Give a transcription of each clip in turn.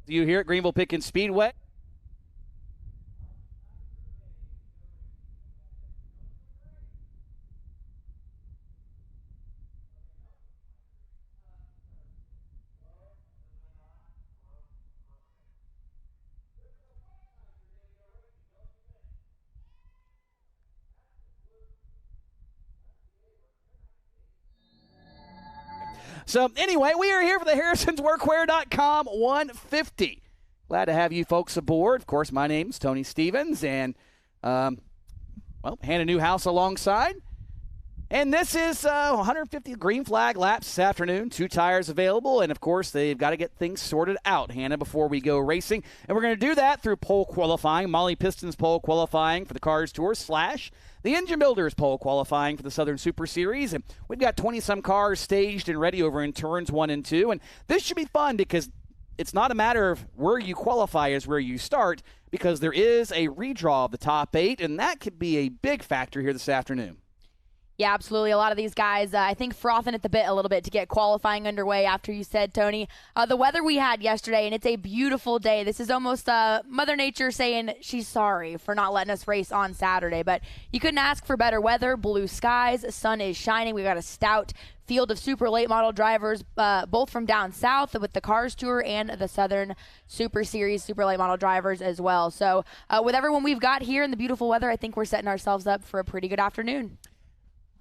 You here at Greenville Pickens Speedway. So anyway, we are here for the harrisonsworkwear.com 150. Glad to have you folks aboard. Of course, my name's Tony Stevens, and, Hannah Newhouse alongside. And this is 150 green flag laps this afternoon. 2 tires available, and, of course, they've got to get things sorted out, Hannah, before we go racing. And we're going to do that through pole qualifying. Molly Piston's pole qualifying for the Cars Tour / the Engine Builders pole qualifying for the Southern Super Series. And we've got 20-some cars staged and ready over in turns 1 and 2. And this should be fun because it's not a matter of where you qualify is where you start, because there is a redraw of the top 8, and that could be a big factor here this afternoon. Yeah, absolutely. A lot of these guys, I think, frothing at the bit a little bit to get qualifying underway after you said, Tony. The weather we had yesterday, and it's a beautiful day. This is almost Mother Nature saying she's sorry for not letting us race on Saturday. But you couldn't ask for better weather. Blue skies, sun is shining. We've got a stout field of super late model drivers, both from down south with the Cars Tour and the Southern Super Series super late model drivers as well. So with everyone we've got here and the beautiful weather, I think we're setting ourselves up for a pretty good afternoon.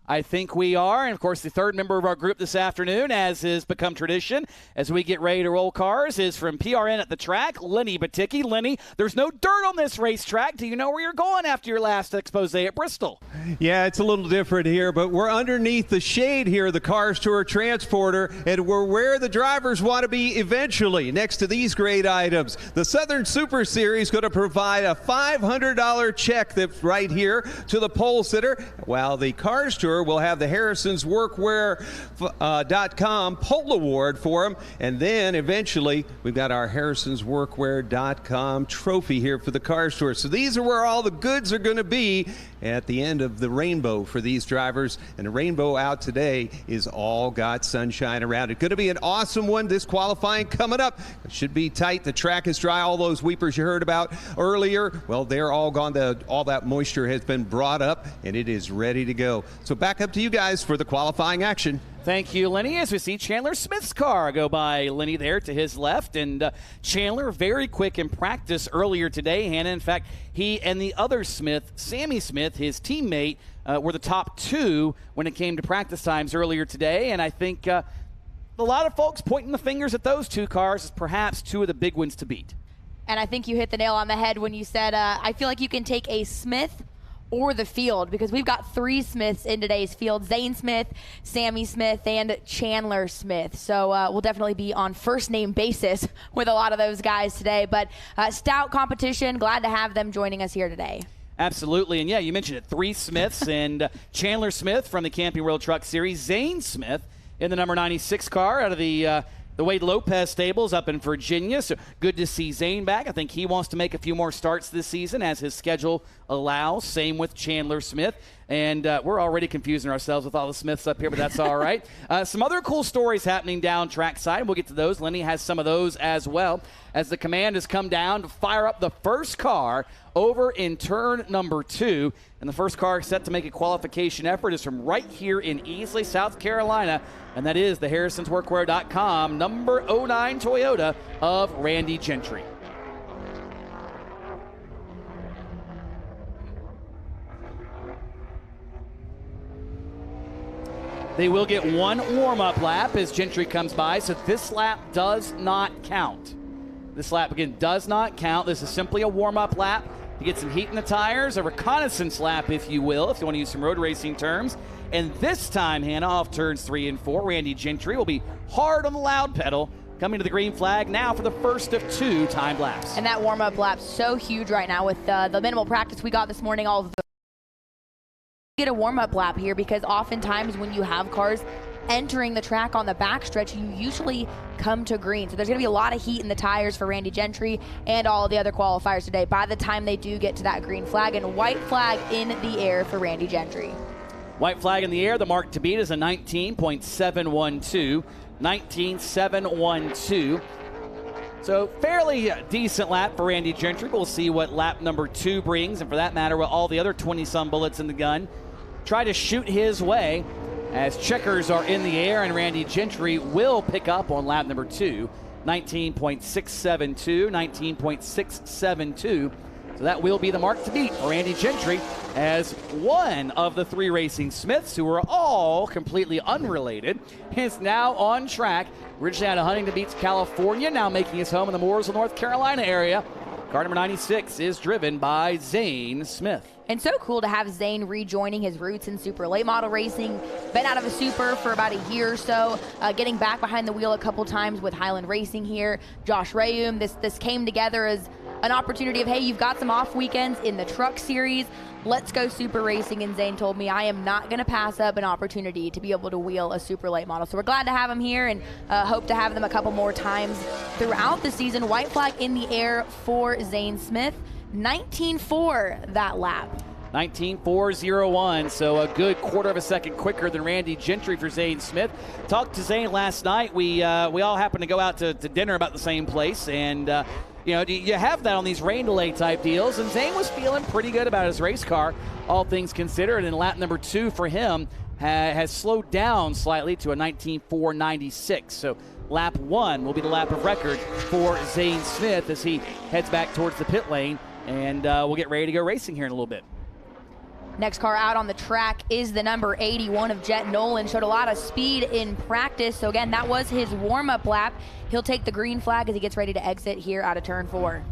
I think we are. And, of course, the third member of our group this afternoon, as has become tradition as we get ready to roll cars, is from PRN at the track, Lenny Baticki. Lenny, there's no dirt on this racetrack. Do you know where you're going after your last expose at Bristol? Yeah, it's a little different here, but we're underneath the shade here, the Cars Tour Transporter, and we're where the drivers want to be eventually, next to these great items. The Southern Super Series is going to provide a $500 check that's right here to the pole sitter, while the Cars Tour will have the harrisonsworkwear.com pole award for them, and then eventually we've got our harrisonsworkwear.com trophy here for the Cars Tour. So these are where all the goods are going to be at the end of the rainbow for these drivers, and the rainbow out today is all got sunshine around it. Going to be an awesome one. This qualifying coming up. It should be tight. The track is dry. All those weepers you heard about earlier, well, they're all gone. All that moisture has been brought up, and it is ready to go. So back up to you guys for the qualifying action. Thank you, Lenny, as we see Chandler Smith's car go by Lenny there to his left. And Chandler, very quick in practice earlier today, Hannah. In fact, he and the other Smith, Sammy Smith, his teammate, were the top 2 when it came to practice times earlier today. And I think a lot of folks pointing the fingers at those 2 cars as perhaps 2 of the big ones to beat. And I think you hit the nail on the head when you said, I feel like you can take a Smith or the field, because we've got 3 Smiths in today's field: Zane Smith, Sammy Smith, and Chandler Smith. So we'll definitely be on first name basis with a lot of those guys today. But stout competition. Glad to have them joining us here today. Absolutely. And yeah, you mentioned it, 3 Smiths and Chandler Smith from the Camping World Truck Series, Zane Smith in the number 96 car out of the Wade Lopez stables up in Virginia. So good to see Zane back. I think he wants to make a few more starts this season as his schedule allows. Same with Chandler Smith. And we're already confusing ourselves with all the Smiths up here, but that's all right. Some other cool stories happening down trackside. We'll get to those. Lenny has some of those as well, as the command has come down to fire up the first car over in turn number 2. And the first car set to make a qualification effort is from right here in Easley, South Carolina, and that is the harrisonsworkwear.com number 09 Toyota of Randy Gentry. They will get 1 warm-up lap as Gentry comes by, so this lap does not count. This lap, again, does not count. This is simply a warm-up lap to get some heat in the tires, a reconnaissance lap, if you will, if you want to use some road racing terms. And this time, Hannah, off turns 3 and 4, Randy Gentry will be hard on the loud pedal, coming to the green flag now for the first of 2 timed laps. And that warm-up lap's so huge right now with the minimal practice we got this morning. All of the get a warm-up lap here, because oftentimes when you have cars entering the track on the backstretch, you usually come to green. So there's going to be a lot of heat in the tires for Randy Gentry and all the other qualifiers today by the time they do get to that green flag. And white flag in the air for Randy Gentry. White flag in the air. The mark to beat is a 19.712. 19.712. So fairly decent lap for Randy Gentry. We'll see what lap number 2 brings, and for that matter, what all the other 20-some bullets in the gun try to shoot his way as checkers are in the air, and Randy Gentry will pick up on lap number 2, 19.672, 19.672. So that will be the mark to beat for Randy Gentry as one of the 3 racing Smiths, who are all completely unrelated, is now on track. Originally out of Huntington Beach, California, now making his home in the Mooresville, North Carolina area. Car number 96 is driven by Zane Smith. And so cool to have Zane rejoining his roots in super late model racing. Been out of a super for about a year or so, getting back behind the wheel a couple times with Highland Racing here. Josh Rayum, this came together as an opportunity of, hey, you've got some off weekends in the truck series. Let's go super racing. And Zane told me I am not going to pass up an opportunity to be able to wheel a super late model. So we're glad to have him here and hope to have them a couple more times throughout the season. White flag in the air for Zane Smith. 19.4 that lap. 19.401, so a good quarter of a second quicker than Randy Gentry for Zane Smith. Talked to Zane last night. We all happened to go out to dinner about the same place, and you know, you have that on these rain delay type deals, and Zane was feeling pretty good about his race car, all things considered, and lap number 2 for him has slowed down slightly to a 19.496. So lap 1 will be the lap of record for Zane Smith as he heads back towards the pit lane, and we'll get ready to go racing here in a little bit. Next car out on the track is the number 81 of Jet Nolan. Showed a lot of speed in practice. So again, that was his warm-up lap. He'll take the green flag as he gets ready to exit here out of turn 4. Of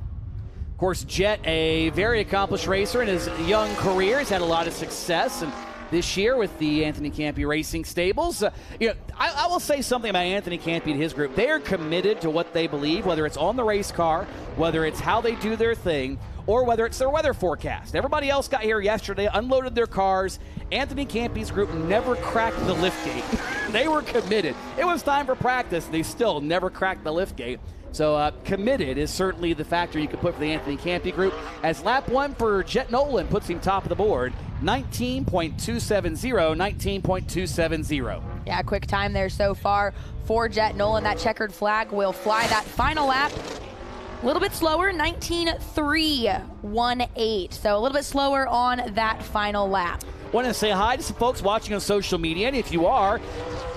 course, Jet, a very accomplished racer in his young career. He's had a lot of success, and this year with the Anthony Campy Racing Stables. You know, I will say something about Anthony Campy and his group. They are committed to what they believe, whether it's on the race car, whether it's how they do their thing, or whether it's their weather forecast. Everybody else got here yesterday, unloaded their cars. Anthony Campy's group never cracked the liftgate. They were committed. It was time for practice. They still never cracked the liftgate. So committed is certainly the factor you could put for the Anthony Campy group. As lap 1 for Jet Nolan puts him top of the board, 19.270, 19.270. Yeah, quick time there so far for Jet Nolan. That checkered flag will fly that final lap. A little bit slower, 19.318. So a little bit slower on that final lap. Want to say hi to some folks watching on social media, and if you are,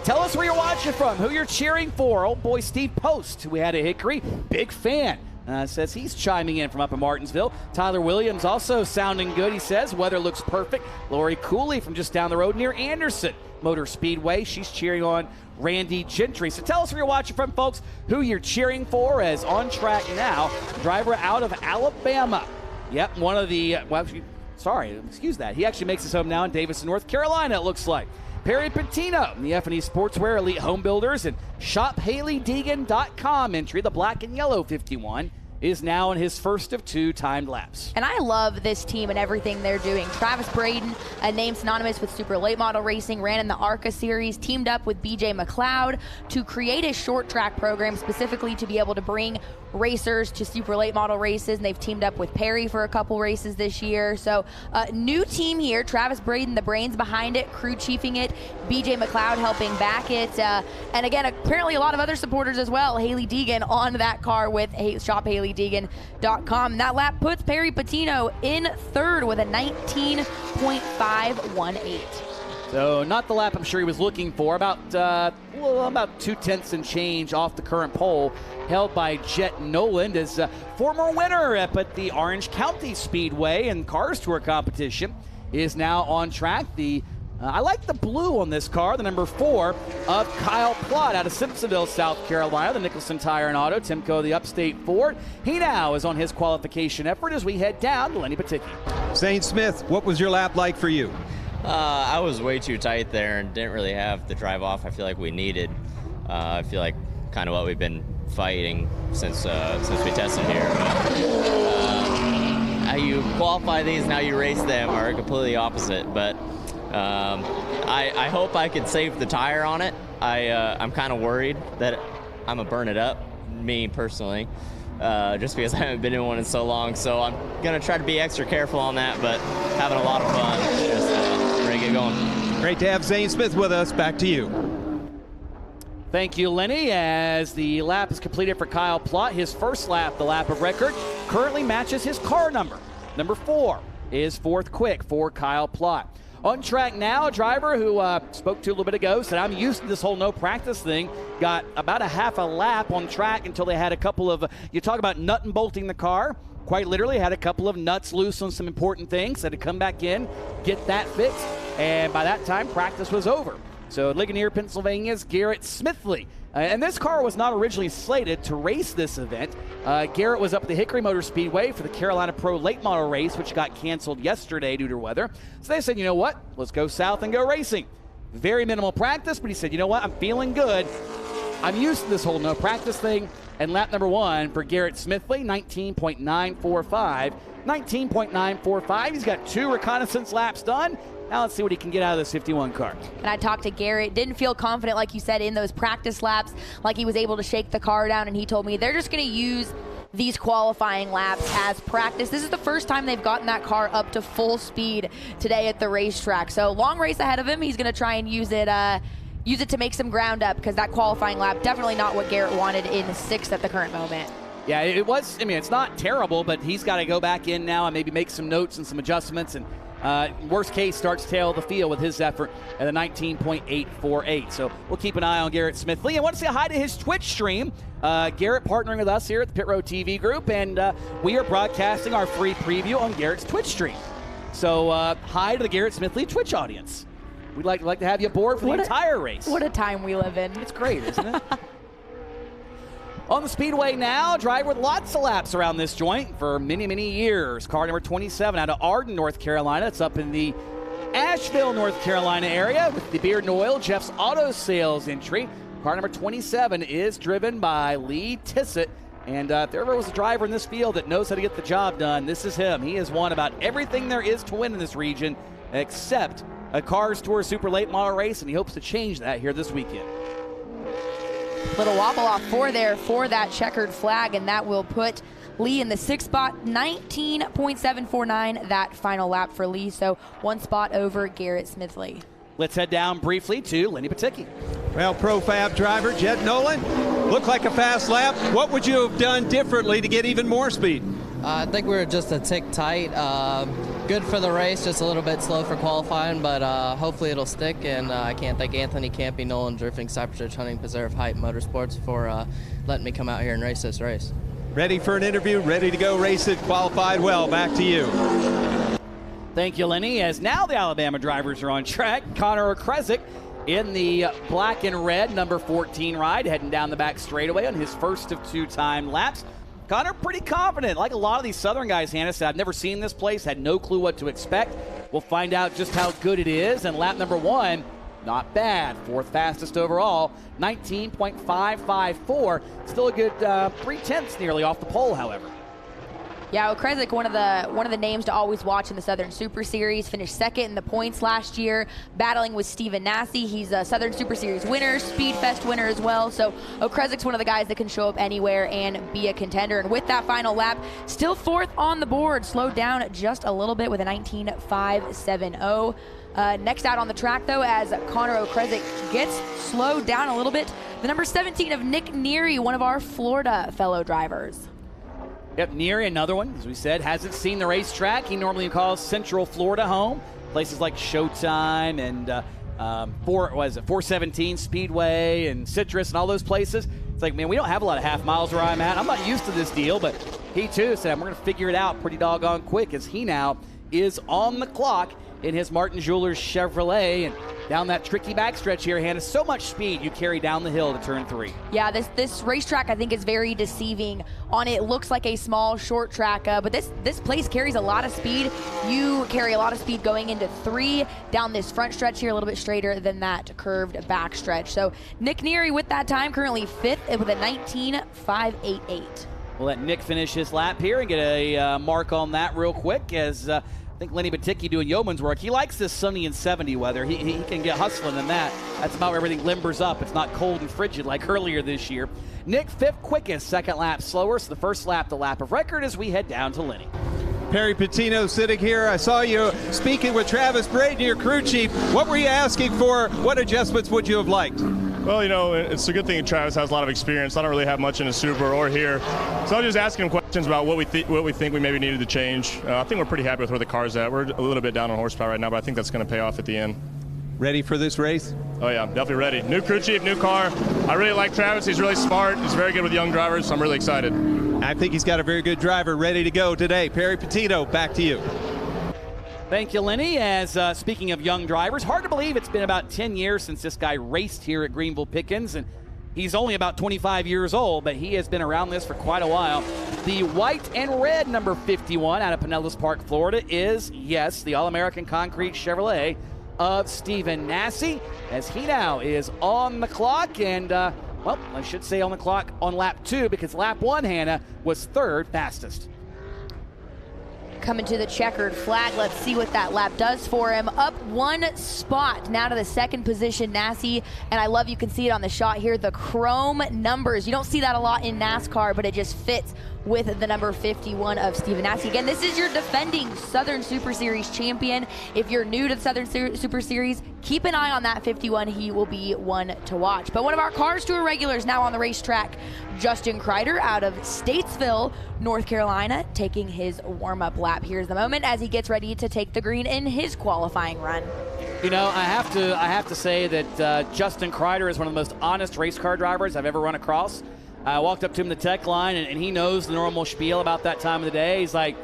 tell us where you're watching from, who you're cheering for. Old boy Steve Post, who we had at Hickory, big fan. Says he's chiming in from up in Martinsville. Tyler Williams also sounding good, he says. Weather looks perfect. Lori Cooley from just down the road near Anderson Motor Speedway. She's cheering on Randy Gentry. So tell us where you're watching from, folks, who you're cheering for as on track now. Driver out of Alabama. Yep, one of the, excuse that. He actually makes his home now in Davison, North Carolina, it looks like. Perry Patino, the F&E Sportswear Elite Home Builders, and ShopHaleyDeegan.com entry, the black and yellow 51, is now in his first of 2 timed laps. And I love this team and everything they're doing. Travis Braden, a name synonymous with super late model racing, ran in the ARCA series, teamed up with BJ McLeod to create a short track program specifically to be able to bring racers to super late model races, and they've teamed up with Perry for a couple races this year. So new team here. Travis braden, the brains behind it, crew chiefing it, BJ McLeod helping back it, and again, apparently a lot of other supporters as well. Haley Deegan on that car with ShopHaleyDeegan.com. That lap puts Perry Patino in third with a 19.518. So not the lap I'm sure he was looking for. About 2/10 and change off the current pole, held by Jet Nolan, as former winner up at the Orange County Speedway and Cars Tour competition, is now on track. I like the blue on this car, the number 4 of Kyle Plott out of Simpsonville, South Carolina, the Nicholson Tire and Auto, Timco, the Upstate Ford. He now is on his qualification effort as we head down to Lenny Paticki. Zane Smith, what was your lap like for you? I was way too tight there and didn't really have the drive off I feel like we needed. I feel like kind of what we've been fighting since we tested here. How you qualify these and how you race them are completely opposite, but I hope I could save the tire on it. I'm kind of worried that I'm going to burn it up, me personally, just because I haven't been in one in so long. So I'm going to try to be extra careful on that, but having a lot of fun. Just ready to get going. Great to have Zane Smith with us. Back to you. Thank you, Lenny. As the lap is completed for Kyle Plott, his first lap, the lap of record, currently matches his car number. Number 4 is fourth quick for Kyle Plott. On track now, a driver who spoke to a little bit ago said, I'm used to this whole no practice thing. Got about a half a lap on track until they had a couple of, you talk about nut and bolting the car. Quite literally had a couple of nuts loose on some important things. Had to come back in, get that fixed. And by that time, practice was over. So at Ligonier, Pennsylvania's Garrett Smithley. And this car was not originally slated to race this event. Garrett was up at the Hickory Motor Speedway for the Carolina Pro Late Model race, which got canceled yesterday due to weather. So they said, you know what? Let's go south and go racing. Very minimal practice, but he said, you know what? I'm feeling good. I'm used to this whole no practice thing. And lap number 1 for Garrett Smithley, 19.945. 19.945. He's got 2 reconnaissance laps done. Now let's see what he can get out of this 51 car. And I talked to Garrett, didn't feel confident, like you said, in those practice laps, like he was able to shake the car down, and he told me they're just going to use these qualifying laps as practice. This is the first time they've gotten that car up to full speed today at the racetrack. So long race ahead of him. He's going to try and use it to make some ground up, because that qualifying lap, definitely not what Garrett wanted in 6th at the current moment. Yeah, it was, I mean, it's not terrible, but he's got to go back in now and maybe make some notes and some adjustments, and worst case, starts tail of the field with his effort at a 19.848. So we'll keep an eye on Garrett Smithley. I want to say hi to his Twitch stream. Garrett partnering with us here at the Pit Road TV group, and we are broadcasting our free preview on Garrett's Twitch stream. So hi to the Garrett Smithley Twitch audience. We'd like to have you aboard for the entire race. What a time we live in. It's great, isn't it? On the Speedway now, driver with lots of laps around this joint for many, many years. Car number 27 out of Arden, North Carolina. It's up in the Asheville, North Carolina area with the Beard and Oil Jeff's Auto Sales entry. Car number 27 is driven by Lee Tissett. And if there ever was a driver in this field that knows how to get the job done, this is him. He has won about everything there is to win in this region except a Cars Tour Super Late Model race, and he hopes to change that here this weekend. Little wobble off there for that checkered flag, and that will put Lee in the 6th spot, 19.749 that final lap for Lee, so 1 spot over Garrett Smithley. Let's head down briefly to Lenny Paticki. Well, Profab driver Jed Nolan, looked like a fast lap. What would you have done differently to get even more speed? I think we were just a tick tight. Good for the race, just a little bit slow for qualifying, but hopefully it'll stick. And I can't thank Anthony Campy, Nolan Drifting, Cypress Hunting, Preserve Hype Motorsports for letting me come out here and race this race. Ready for an interview, ready to go race it, qualified well. Back to you. Thank you, Lenny. As now the Alabama drivers are on track. Connor Okrezik in the black and red number 14 ride, heading down the back straightaway on his first of 2 time laps. Connor pretty confident. Like a lot of these Southern guys, Hannah said, I've never seen this place, had no clue what to expect. We'll find out just how good it is. And lap number 1, not bad. 4th fastest overall, 19.554. Still a good 3/10 nearly off the pole, however. Yeah, Okrezik, one of the names to always watch in the Southern Super Series. Finished 2nd in the points last year, battling with Steven Nasse. He's a Southern Super Series winner, Speedfest winner as well. So Okrezik's one of the guys that can show up anywhere and be a contender. And with that final lap, still 4th on the board, slowed down just a little bit with a 19.570. Next out on the track, though, as Connor Okrezik gets slowed down a little bit, the number 17 of Nick Neary, one of our Florida fellow drivers. Yep, Neary, another one, as we said, hasn't seen the racetrack. He normally calls Central Florida home. Places like Showtime and 417 Speedway and Citrus and all those places. It's like, man, we don't have a lot of half miles where I'm at. I'm not used to this deal, but he too said, we're going to figure it out pretty doggone quick, as he now is on the clock in his Martin Jewelers Chevrolet, and down that tricky backstretch here, Hannah, so much speed you carry down the hill to turn 3. Yeah, this racetrack I think is very deceiving. On it looks like a small short track, but this place carries a lot of speed. You carry a lot of speed going into 3 down this front stretch here, a little bit straighter than that curved backstretch. So Nick Neary with that time, currently 5th with a 19.588. We'll let Nick finish his lap here and get a mark on that real quick, as I think Lenny Baticki doing yeoman's work. He likes this sunny and 70 weather. He can get hustling in that. That's about where everything limbers up. It's not cold and frigid like earlier this year. Nick, 5th quickest, 2nd lap slower. So the first lap, the lap of record, as we head down to Lenny. Perry Patino sitting here. I saw you speaking with Travis Braden, your crew chief. What were you asking for? What adjustments would you have liked? Well, you know, it's a good thing Travis has a lot of experience. I don't really have much in a Super or here. So I'm just asking him questions about what we think we maybe needed to change. I think we're pretty happy with where the car's at. We're a little bit down on horsepower right now, but I think that's going to pay off at the end. Ready for this race? Oh, yeah, definitely ready. New crew chief, new car. I really like Travis. He's really smart. He's very good with young drivers, so I'm really excited. I think he's got a very good driver ready to go today. Perry Petito, back to you. Thank you, Lenny. As speaking of young drivers, hard to believe it's been about 10 years since this guy raced here at Greenville Pickens, and he's only about 25 years old, but he has been around this for quite a while. The white and red number 51 out of Pinellas Park, Florida is, yes, the All-American Concrete Chevrolet of Stephen Nasse, as he now is on the clock, and, well, I should say on the clock on lap 2, because lap 1, Hannah, was third fastest. Coming to the checkered flag. Let's see what that lap does for him. Up 1 spot now to the second position, Nasse. And I love, you can see it on the shot here, the chrome numbers. You don't see that a lot in NASCAR, but it just fits with the number 51 of Stephen Nasse. Again, this is your defending Southern Super Series champion. If you're new to the Southern Super Series, keep an eye on that 51. He will be one to watch. But one of our Cars Tour regulars now on the racetrack, Justin Kreider out of Statesville, North Carolina, taking his warm-up lap. Here's the moment as he gets ready to take the green in his qualifying run. You know, I have to say that Justin Kreider is one of the most honest race car drivers I've ever run across. I walked up to him in the tech line, and he knows the normal spiel about that time of the day. He's like,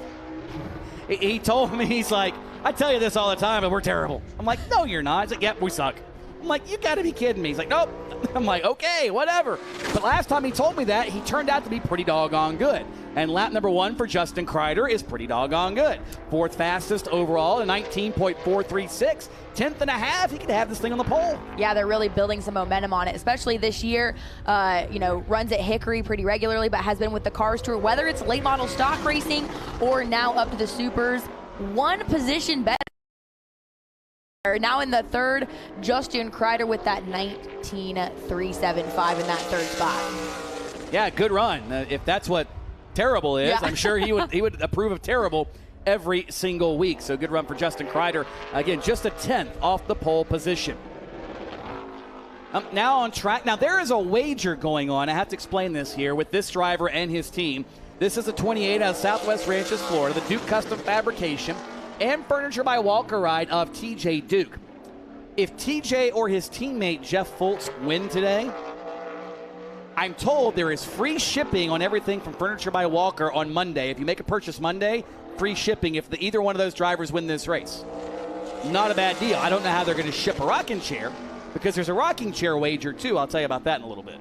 he told me, he's like, I tell you this all the time, and we're terrible. I'm like, no, you're not. He's like, yep, we suck. I'm like, you got to be kidding me. He's like, nope. I'm like, okay, whatever. But last time he told me that, he turned out to be pretty doggone good. And lap number 1 for Justin Kreider is pretty doggone good. 4th fastest overall, a 19.436. 10th and a half, he could have this thing on the pole. Yeah, they're really building some momentum on it, especially this year. You know, runs at Hickory pretty regularly, but has been with the Cars Tour, whether it's late model stock racing or now up to the Supers. 1 position better. Now in the third, Justin Kreider with that 19.375 in that third spot. Yeah, good run. If that's what terrible is, yeah. I'm sure he would approve of terrible every single week. So good run for Justin Kreider. Again, just a 10th off the pole position. Now on track. Now there is a wager going on. I have to explain this here with this driver and his team. This is a 28 out of Southwest Ranches, Florida, the Duke Custom Fabrication and Furniture by Walker ride of TJ Duke. If TJ or his teammate Jeff Fultz win today, I'm told there is free shipping on everything from Furniture by Walker on Monday. If you make a purchase Monday, free shipping if either one of those drivers win this race. Not a bad deal. I don't know how they're going to ship a rocking chair, because there's a rocking chair wager too. I'll tell you about that in a little bit.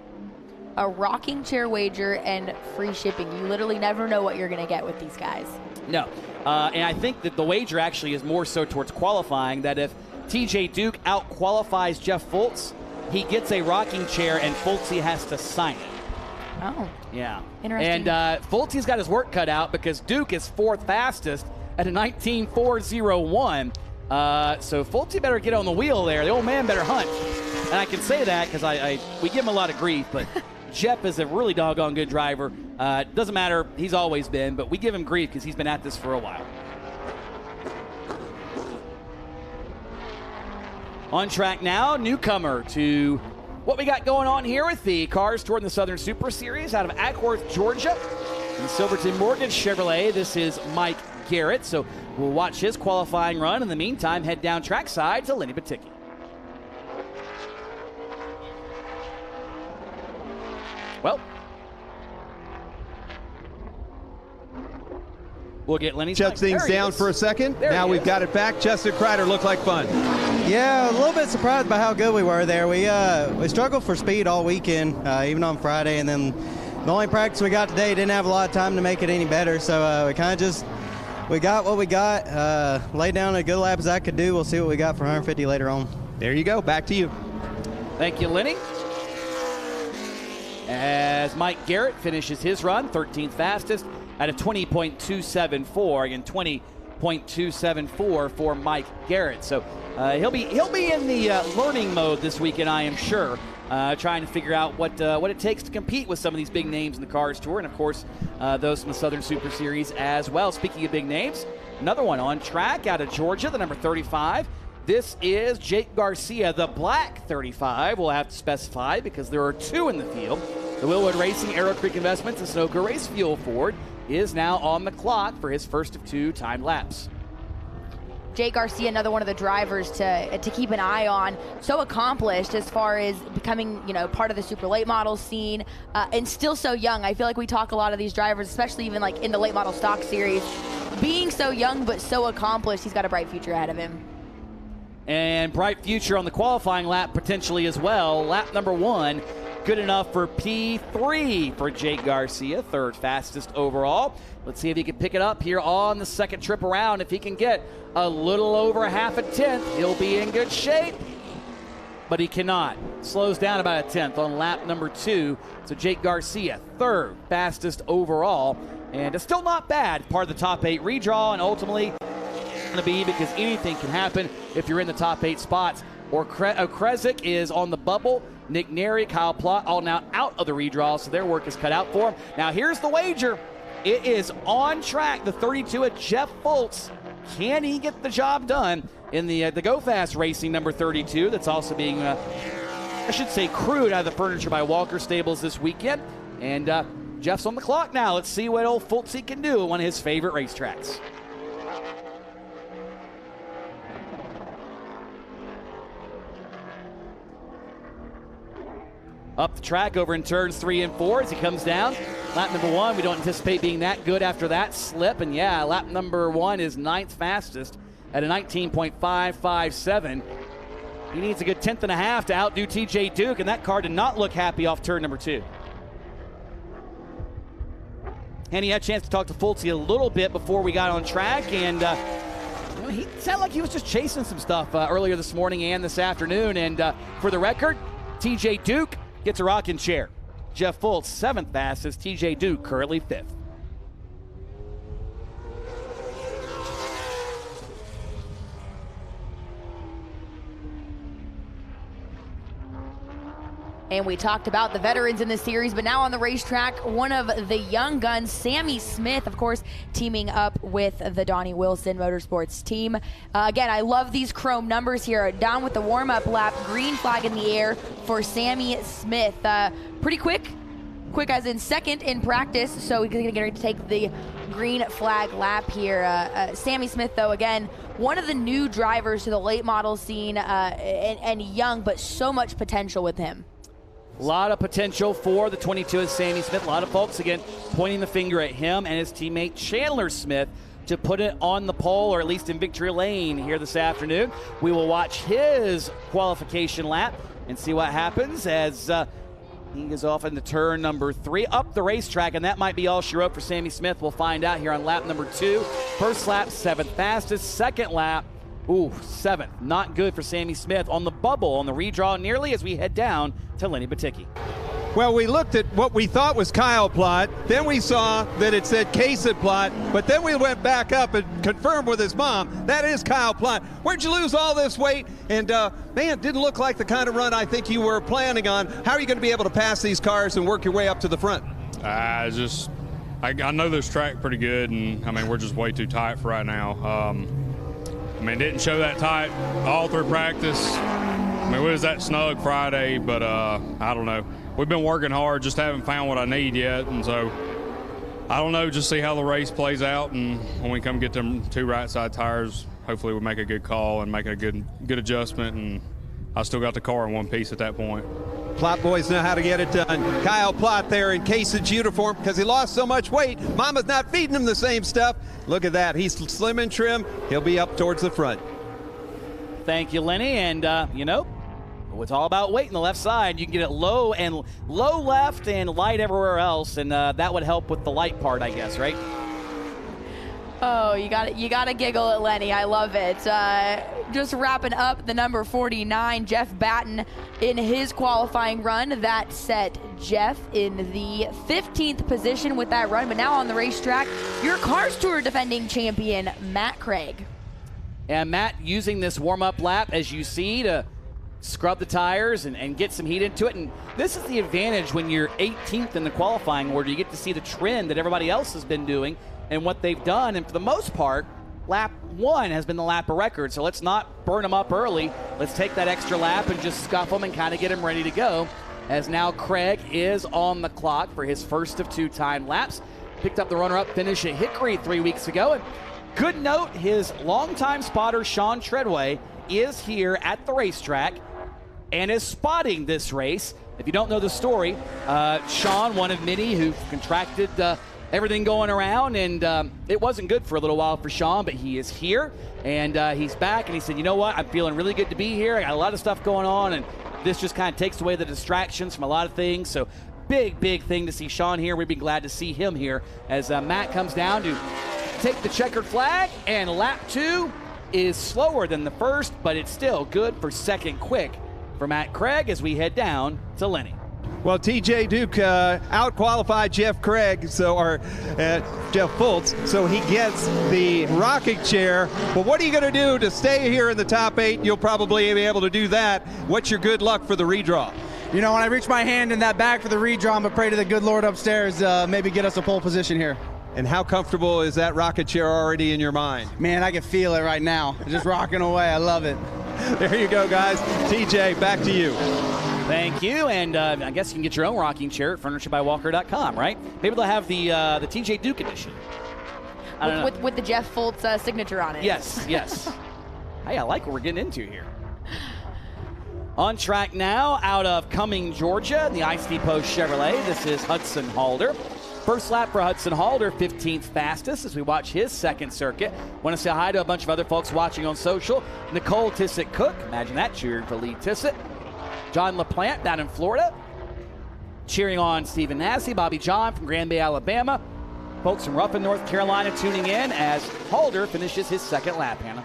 A rocking chair wager and free shipping. You literally never know what you're going to get with these guys. No. And I think that the wager actually is more so towards qualifying, that if TJ Duke out-qualifies Jeff Fultz, he gets a rocking chair and Fultz has to sign it. Oh. Yeah. Interesting. And Fultz got his work cut out because Duke is 4th fastest at a 19.401. So Fultz better get on the wheel there. The old man better hunt. And I can say that because we give him a lot of grief, but Jeff is a really doggone good driver. Doesn't matter, he's always been, but we give him grief because he's been at this for a while. On track now, newcomer to what we got going on here with the Cars Tour in the Southern Super Series out of Ackworth, Georgia. In Silverton Mortgage Chevrolet, this is Mike Garrett. So we'll watch his qualifying run. In the meantime, head down trackside to Lenny Baticki. Well, we'll get Lenny. Shut things down for a second. Now we've got it back. Justin Kreider looked like fun. Yeah, a little bit surprised by how good we were there. We struggled for speed all weekend, even on Friday, and then the only practice we got today didn't have a lot of time to make it any better. So we kind of we got what we got. Laid down as good lap as I could do. We'll see what we got for 150 later on. There you go. Back to you. Thank you, Lenny. As Mike Garrett finishes his run, 13th fastest at a 20.274. Again, 20.274 for Mike Garrett. So he'll be in the learning mode this weekend, I am sure, trying to figure out what it takes to compete with some of these big names in the Cars Tour, and of course those from the Southern Super Series as well. Speaking of big names, another one on track out of Georgia, the number 35. This is Jake Garcia, the black 35. We'll have to specify because there are 2 in the field. The Willwood Racing, Arrow Creek Investments, and Sunoco Race Fuel Ford is now on the clock for his first of 2 timed laps. Jake Garcia, another one of the drivers to keep an eye on. So accomplished as far as becoming, part of the super late model scene, and still so young. I feel like we talk a lot of these drivers, especially even like in the late model stock series, being so young but so accomplished. He's got a bright future ahead of him. And bright future on the qualifying lap potentially as well. Lap number 1, good enough for P3 for Jake Garcia, 3rd fastest overall. Let's see if he can pick it up here on the second trip around. If he can get a little over half a tenth, he'll be in good shape. But he cannot. Slows down about a tenth on lap number 2. So Jake Garcia, 3rd fastest overall. And it's still not bad. Part of the top 8 redraw, and ultimately going to be, because anything can happen if you're in the top 8 spots. Okrezik is on the bubble. Nick Neri, Kyle Plott, all now out of the redraw, so their work is cut out for them. Now here's the wager. It is on track, the 32 at Jeff Fultz. Can he get the job done in the Go Fast Racing number 32 that's also being, crewed out of the furniture by Walker Stables this weekend? And Jeff's on the clock now. Let's see what old Fultz can do at one of his favorite racetracks. Up the track over in turns 3 and 4 as he comes down. Lap number 1, we don't anticipate being that good after that slip. And yeah, lap number 1 is 9th fastest at a 19.557. He needs a good 10th and a half to outdo TJ Duke, and that car did not look happy off turn number 2. And he had a chance to talk to Fultz a little bit before we got on track, and he sounded like he was just chasing some stuff earlier this morning and this afternoon. And for the record, TJ Duke gets a rocking chair. Jeff Fultz, 7th fastest. TJ Duke currently 5th. And we talked about the veterans in the series, but now on the racetrack, one of the young guns, Sammy Smith, of course, teaming up with the Donnie Wilson Motorsports team. Again, I love these chrome numbers here. Down with the warm-up lap, green flag in the air for Sammy Smith. Pretty quick as in 2nd in practice, so he's going to take the green flag lap here. Sammy Smith, though, again, one of the new drivers to the late model scene, and young, but so much potential with him. A lot of potential for the 22 of Sammy Smith. A lot of folks, again, pointing the finger at him and his teammate Chandler Smith to put it on the pole, or at least in victory lane here this afternoon. We will watch his qualification lap and see what happens as he goes off into turn number 3 up the racetrack, and that might be all she wrote for Sammy Smith. We'll find out here on lap number 2. First lap, 7th fastest. 2nd lap, 7th. Not good for Sammy Smith on the bubble on the redraw nearly as we head down to Lenny Baticki. Well, we looked at what we thought was Kyle Plott. Then we saw that it said Kasich Plott. But then we went back up and confirmed with his mom, that is Kyle Plott. Where'd you lose all this weight? And, man, didn't look like the kind of run I think you were planning on. How are you going to be able to pass these cars and work your way up to the front? I know this track pretty good, and, I mean, we're just way too tight for right now. Didn't show that tight all through practice. We was that snug Friday, but I don't know. We've been working hard, just haven't found what I need yet, and so I don't know, just see how the race plays out, and when we come get them 2 right side tires, hopefully we'll make a good call and make a good adjustment, and I still got the car in one piece at that point. Plott boys know how to get it done. Kyle Plott there in Kasich uniform because he lost so much weight. Mama's not feeding him the same stuff. Look at that. He's slim and trim. He'll be up towards the front. Thank you, Lenny. And, it's all about weight on the left side. You can get it low left and light everywhere else, and that would help with the light part, I guess, right? Oh, you got to giggle at Lenny. I love it. Just wrapping up the number 49, Jeff Batten, in his qualifying run. That set Jeff in the 15th position with that run. But now on the racetrack, your Cars Tour defending champion, Matt Craig. And Matt using this warm-up lap, as you see, to scrub the tires and get some heat into it. And this is the advantage when you're 18th in the qualifying order. You get to see the trend that everybody else has been doing and what they've done. And for the most part, lap 1 has been the lap of record, so let's not burn him up early. Let's take that extra lap and just scuff him and kind of get him ready to go, as now Craig is on the clock for his first of 2 time laps. Picked up the runner-up finish at Hickory 3 weeks ago. And good note, his longtime spotter, Sean Treadway, is here at the racetrack and is spotting this race. If you don't know the story, Sean, one of many who contracted everything going around, and it wasn't good for a little while for Sean, but he is here, and he's back, and he said, you know what, I'm feeling really good to be here. I got a lot of stuff going on, and this just kind of takes away the distractions from a lot of things. So big thing to see Sean here. We'd be glad to see him here as Matt comes down to take the checkered flag, and lap 2 is slower than the first, but it's still good for second quick for Matt Craig as we head down to Lenny. Well, TJ Duke out-qualified Jeff Craig, Jeff Fultz, so he gets the rocking chair. But what are you going to do to stay here in the top 8? You'll probably be able to do that. What's your good luck for the redraw? You know, when I reach my hand in that bag for the redraw, I'm going to pray to the good Lord upstairs, maybe get us a pole position here. And how comfortable is that rocket chair already in your mind? Man, I can feel it right now. It's just rocking away. I love it. There you go, guys. TJ, back to you. Thank you, and I guess you can get your own rocking chair at FurnitureByWalker.com, right? Maybe they'll have the TJ Duke edition. With the Jeff Fultz signature on it. Yes. Hey, I like what we're getting into here. On track now, out of Cumming, Georgia, the Ice Depot Chevrolet. This is Hudson Halder. First lap for Hudson Halder, 15th fastest as we watch his second circuit. Want to say hi to a bunch of other folks watching on social. Nicole Tissett-Cook, imagine that, cheering for Lee Tissett. John LaPlante down in Florida, cheering on Stephen Nassy. Bobby John from Grand Bay, Alabama. Folks from Ruffin, North Carolina tuning in as Halder finishes his second lap, Hannah.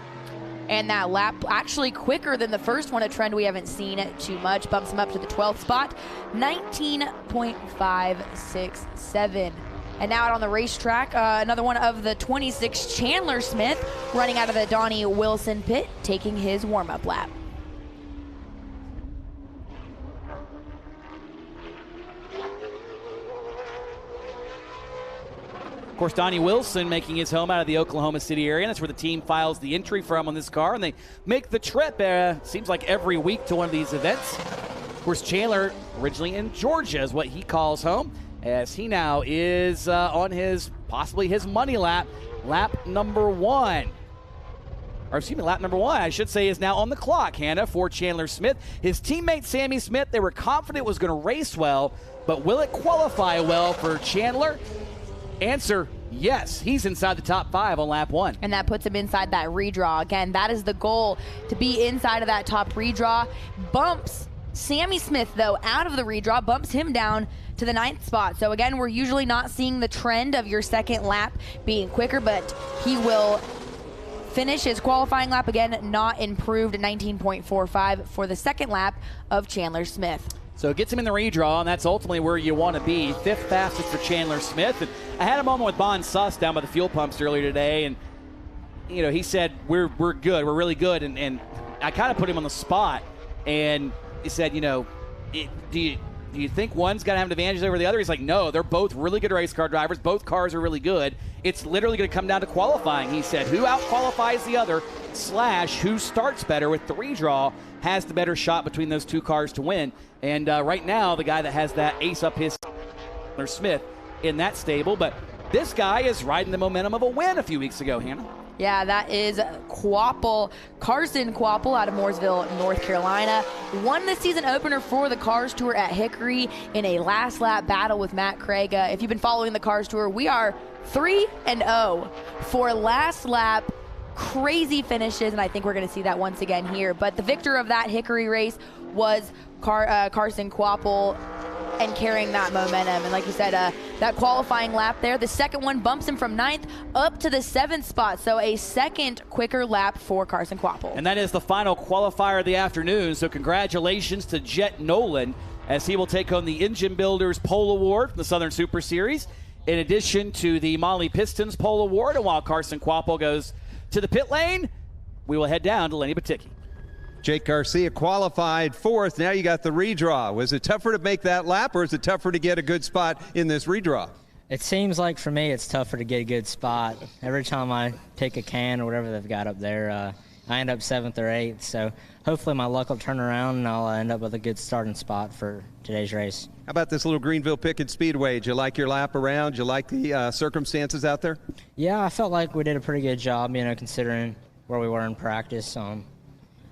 And that lap actually quicker than the first one, a trend we haven't seen too much. Bumps him up to the 12th spot, 19.567. And now out on the racetrack, another one of the 26, Chandler Smith, running out of the Donnie Wilson pit, taking his warm-up lap. Of course, Donnie Wilson making his home out of the Oklahoma City area. That's where the team files the entry from on this car, and they make the trip, seems like every week, to one of these events. Of course, Chandler, originally in Georgia, is what he calls home, as he now is on possibly his money lap, lap number 1. Or excuse me, lap number 1, I should say, is now on the clock, Hannah, for Chandler Smith. His teammate, Sammy Smith, they were confident was going to race well, but will it qualify well for Chandler? Answer, yes. He's inside the top 5 on lap 1. And that puts him inside that redraw. Again, that is the goal, to be inside of that top redraw. Bumps Sammy Smith, though, out of the redraw, bumps him down to the 9th spot. So again, we're usually not seeing the trend of your second lap being quicker, but he will finish his qualifying lap again, not improved at 19.45 for the second lap of Chandler Smith. So it gets him in the redraw, and that's ultimately where you want to be. 5th fastest for Chandler Smith. And I had a moment with Bon Suss down by the fuel pumps earlier today, and he said, we're good, we're really good. And I kind of put him on the spot, and he said, do you think one's got to have an advantage over the other? He's like, no, they're both really good race car drivers. Both cars are really good. It's literally going to come down to qualifying. He said, who out-qualifies the other / who starts better with the redraw has the better shot between those two cars to win. And right now, the guy that has that ace up his Smith in that stable. But this guy is riding the momentum of a win a few weeks ago, Hannah. Yeah, that is Carson Quapple out of Mooresville, North Carolina. Won the season opener for the Cars Tour at Hickory in a last lap battle with Matt Craig. If you've been following the Cars Tour, we are 3-0 for last lap. Crazy finishes, and I think we're going to see that once again here. But the victor of that Hickory race was Carson Quapple, and carrying that momentum. And like you said, that qualifying lap there, the second one bumps him from 9th up to the 7th spot. So a second quicker lap for Carson Quapple. And that is the final qualifier of the afternoon. So congratulations to Jet Nolan, as he will take home the Engine Builders Pole Award from the Southern Super Series, in addition to the Molly Pistons Pole Award. And while Carson Quapple goes to the pit lane, we will head down to Lenny Baticki. Jake Garcia qualified 4th. Now you got the redraw. Was it tougher to make that lap, or is it tougher to get a good spot in this redraw? It seems like for me it's tougher to get a good spot. Every time I pick a can or whatever they've got up there, I end up 7th or 8th. So hopefully my luck will turn around and I'll end up with a good starting spot for today's race. How about this little Greenville Pickens Speedway? Did you like your lap around? Did you like the circumstances out there? Yeah, I felt like we did a pretty good job, considering where we were in practice. I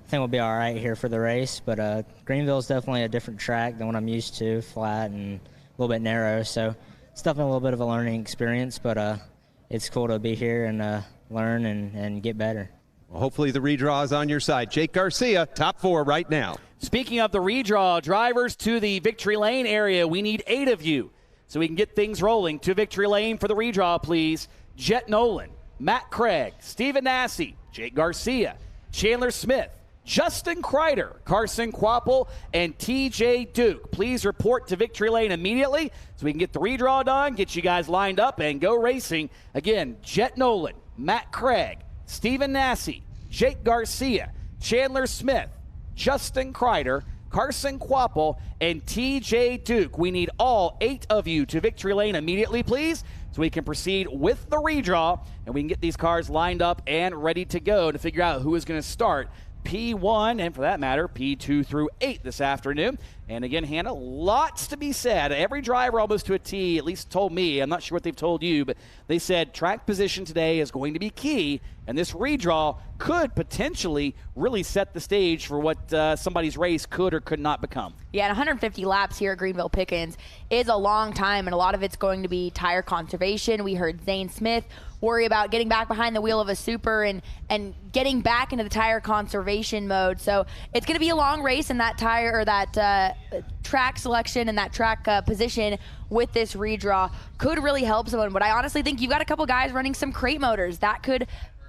think we'll be all right here for the race, but Greenville is definitely a different track than what I'm used to, flat and a little bit narrow. So it's definitely a little bit of a learning experience, but it's cool to be here and learn and get better. Well, hopefully the redraw is on your side. Jake Garcia, top 4 right now. Speaking of the redraw, drivers to the Victory Lane area, we need 8 of you so we can get things rolling. To Victory Lane for the redraw, please. Jet Nolan, Matt Craig, Stephen Nassy, Jake Garcia, Chandler Smith, Justin Kreider, Carson Quapple, and TJ Duke. Please report to Victory Lane immediately so we can get the redraw done, get you guys lined up, and go racing. Again, Jet Nolan, Matt Craig, Stephen Nassy, Jake Garcia, Chandler Smith, Justin Kreider, Carson Quapple, and TJ Duke. We need all 8 of you to Victory Lane immediately, please, so we can proceed with the redraw, and we can get these cars lined up and ready to go to figure out who is going to start P1, and for that matter, P2 through 8 this afternoon. And again, Hannah, lots to be said. Every driver almost to a T at least told me, I'm not sure what they've told you, but they said track position today is going to be key, and this redraw could potentially really set the stage for what somebody's race could or could not become. Yeah, and 150 laps here at Greenville Pickens is a long time, and a lot of it's going to be tire conservation. We heard Zane Smith worry about getting back behind the wheel of a super and getting back into the tire conservation mode. So it's going to be a long race in that tire or that track selection and that track position with this redraw could really help someone. But I honestly think you've got a couple guys running some crate motors that could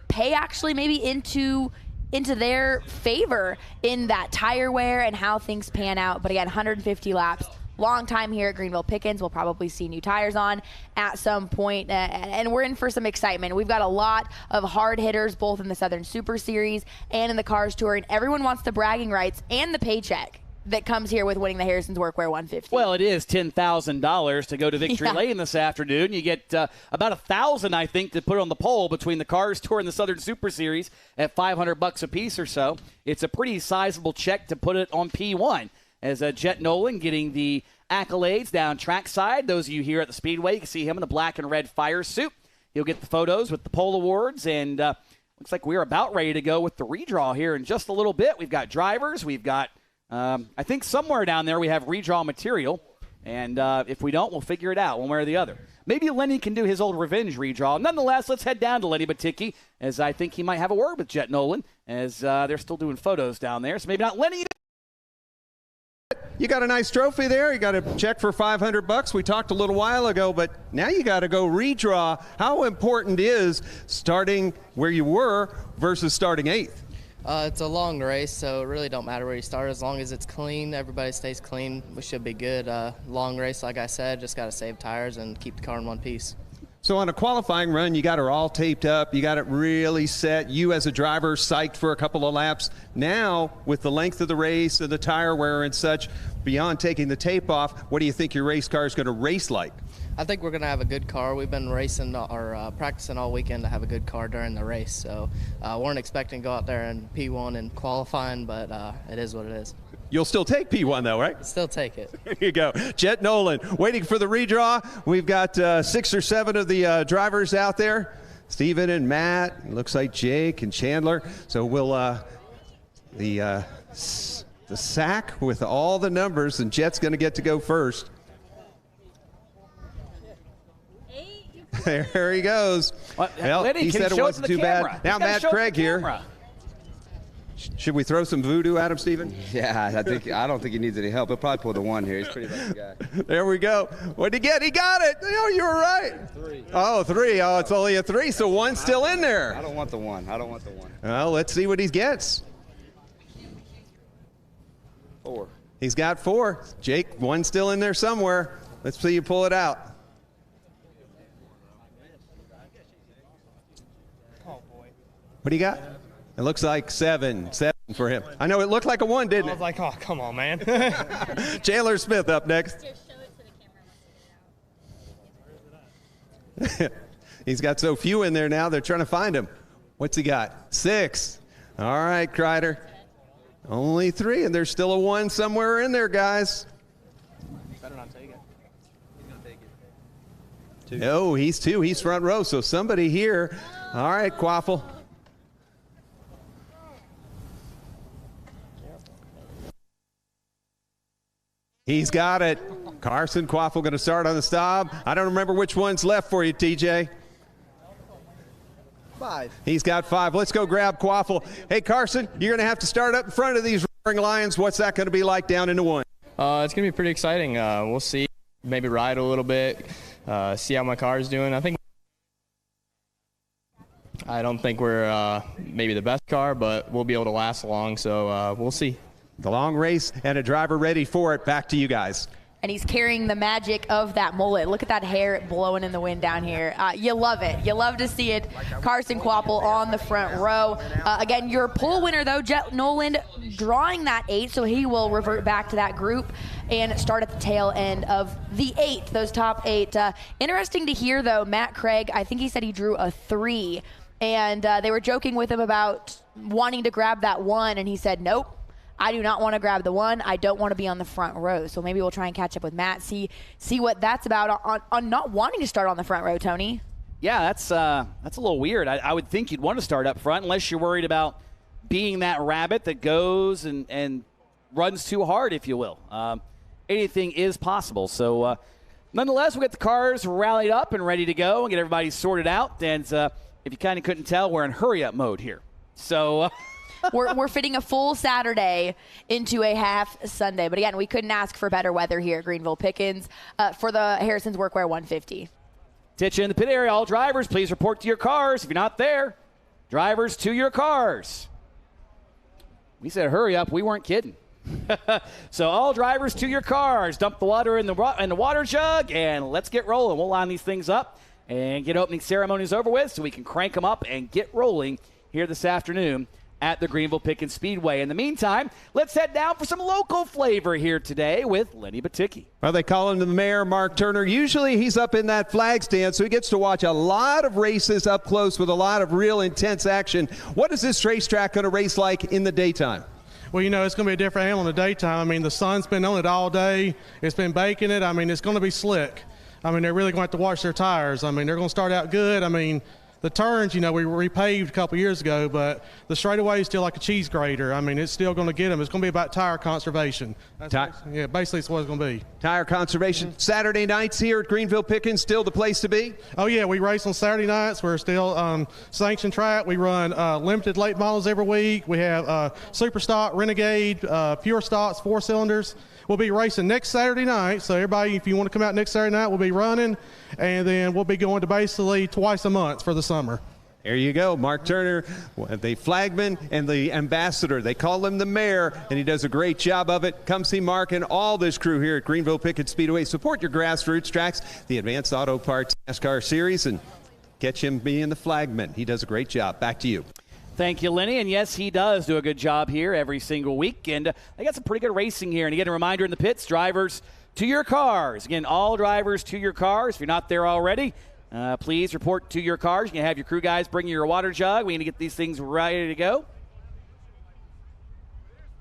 pay actually maybe into their favor in that tire wear and how things pan out. But again, 150 laps. Long time here at Greenville Pickens. We'll probably see new tires on at some point, and we're in for some excitement. We've got a lot of hard hitters, both in the Southern Super Series and in the Cars Tour, and everyone wants the bragging rights and the paycheck that comes here with winning the Harrison's Workwear 150. Well, it is $10,000 to go to Victory Lane this afternoon. You get about $1,000, I think, to put on the pole between the Cars Tour and the Southern Super Series at $500 a piece or so. It's a pretty sizable check to put it on P1. As Jet Nolan getting the accolades down trackside. Those of you here at the Speedway, you can see him in the black and red fire suit. He'll get the photos with the pole awards, and looks like we're about ready to go with the redraw here in just a little bit. We've got drivers. We've got, I think somewhere down there we have redraw material, and if we don't, we'll figure it out one way or the other. Maybe Lenny can do his old revenge redraw. Nonetheless, let's head down to Lenny Batiki, as I think he might have a word with Jet Nolan, as they're still doing photos down there. So maybe not Lenny. You got a nice trophy there. You got a check for $500. We talked a little while ago, but now you got to go redraw. How important is starting where you were versus starting 8th? It's a long race, so it really don't matter where you start. As long as it's clean, everybody stays clean, we should be good. Long race, like I said, just got to save tires and keep the car in one piece. So on a qualifying run, you got her all taped up. You got it really set. You as a driver psyched for a couple of laps. Now, with the length of the race and the tire wear and such, beyond taking the tape off, what do you think your race car is going to race like? I think we're going to have a good car. We've been racing or practicing all weekend to have a good car during the race. So weren't expecting to go out there and P1 and qualifying, but it is what it is. You'll still take P1 though, right? Still take it. There you go. Jet Nolan waiting for the redraw. We've got 6 or 7 of the drivers out there. Steven and Matt. Looks like Jake and Chandler. So we'll the sack with all the numbers, and Jet's going to get to go first. There he goes. Well, Lenny, he said it wasn't too bad. Now Matt Craig here. Should we throw some voodoo at him, Steven? Yeah, I don't think he needs any help. He'll probably pull the 1 here. He's a pretty lucky guy. There we go. What'd he get? He got it. Oh, you were right. 3. Oh, 3. Oh, it's only a 3, so 1's still in there. I don't want the 1. Well, let's see what he gets. 4. He's got 4. Jake, 1's still in there somewhere. Let's see you pull it out. What do you got? It looks like 7 for him. I know it looked like a 1, didn't it? I was like, oh, come on, man. Chandler Smith up next. He's got so few in there now, they're trying to find him. What's he got? 6. All right, Kreider. Only 3, and there's still a 1 somewhere in there, guys. Better not take it. He's going to take it. 2. No, he's 2. He's front row, so somebody here. All right, Quaffle. He's got it. Carson Quaffle going to start on the stop. I don't remember which one's left for you, TJ. 5. He's got 5. Let's go grab Quaffle. Hey, Carson, you're going to have to start up in front of these Roaring Lions. What's that going to be like down into 1? It's going to be pretty exciting. We'll see. Maybe ride a little bit, see how my car is doing. I don't think we're maybe the best car, but we'll be able to last long, so we'll see. The long race and a driver ready for it. Back to you guys. And he's carrying the magic of that mullet. Look at that hair blowing in the wind down here. You love it. You love to see it. Carson Quaffle on the front row. Again, your pole winner, though, Jet Noland, drawing that 8, so he will revert back to that group and start at the tail end of the 8, those top 8. Interesting to hear, though, Matt Craig, I think he said he drew a 3, and they were joking with him about wanting to grab that 1, and he said, nope. I do not want to grab the 1. I don't want to be on the front row. So maybe we'll try and catch up with Matt, see what that's about on not wanting to start on the front row, Tony. Yeah, that's a little weird. I would think you'd want to start up front unless you're worried about being that rabbit that goes and runs too hard, if you will. Anything is possible. So nonetheless, we'll get the cars rallied up and ready to go and get everybody sorted out. And if you kind of couldn't tell, we're in hurry-up mode here. So... We're fitting a full Saturday into a half Sunday. But again, we couldn't ask for better weather here at Greenville Pickens for the Harrison's Workwear 150. Ditch in the pit area. All drivers, please report to your cars. If you're not there, drivers to your cars. We said hurry up. We weren't kidding. So all drivers to your cars. Dump the water in the water jug, and let's get rolling. We'll line these things up and get opening ceremonies over with so we can crank them up and get rolling here this afternoon at the Greenville Pickens Speedway. In the meantime, let's head down for some local flavor here today with Lenny Baticki. Well, they call him the mayor, Mark Turner. Usually he's up in that flag stand, so he gets to watch a lot of races up close with a lot of real intense action. What is this racetrack going to race like in the daytime? Well, it's going to be a different animal in the daytime. I mean, the sun's been on it all day. It's been baking it. I mean, it's going to be slick. I mean, they're really going to have to watch their tires. I mean, they're going to start out good. I mean, the turns, we repaved a couple years ago, but the straightaway is still like a cheese grater. I mean, it's still going to get them. It's going to be about tire conservation. Basically it's what it's going to be. Tire conservation. Saturday nights here at Greenville Pickens, still the place to be? Oh, yeah, we race on Saturday nights. We're still sanctioned track. We run limited late models every week. We have super stock, renegade, pure stocks, 4 cylinders. We'll be racing next Saturday night, so everybody, if you want to come out next Saturday night, we'll be running, and then we'll be going to basically twice a month for the summer. There you go, Mark Turner, the flagman and the ambassador. They call him the mayor, and he does a great job of it. Come see Mark and all this crew here at Greenville Pickens Speedway. Support your grassroots tracks, the Advanced Auto Parts NASCAR Series, and catch him being the flagman. He does a great job. Back to you. Thank you, Lenny. And yes, he does do a good job here every single week. And they got some pretty good racing here. And again, a reminder in the pits, drivers to your cars. Again, all drivers to your cars. If you're not there already, please report to your cars. You can have your crew guys bring you your water jug. We're going to get these things ready to go.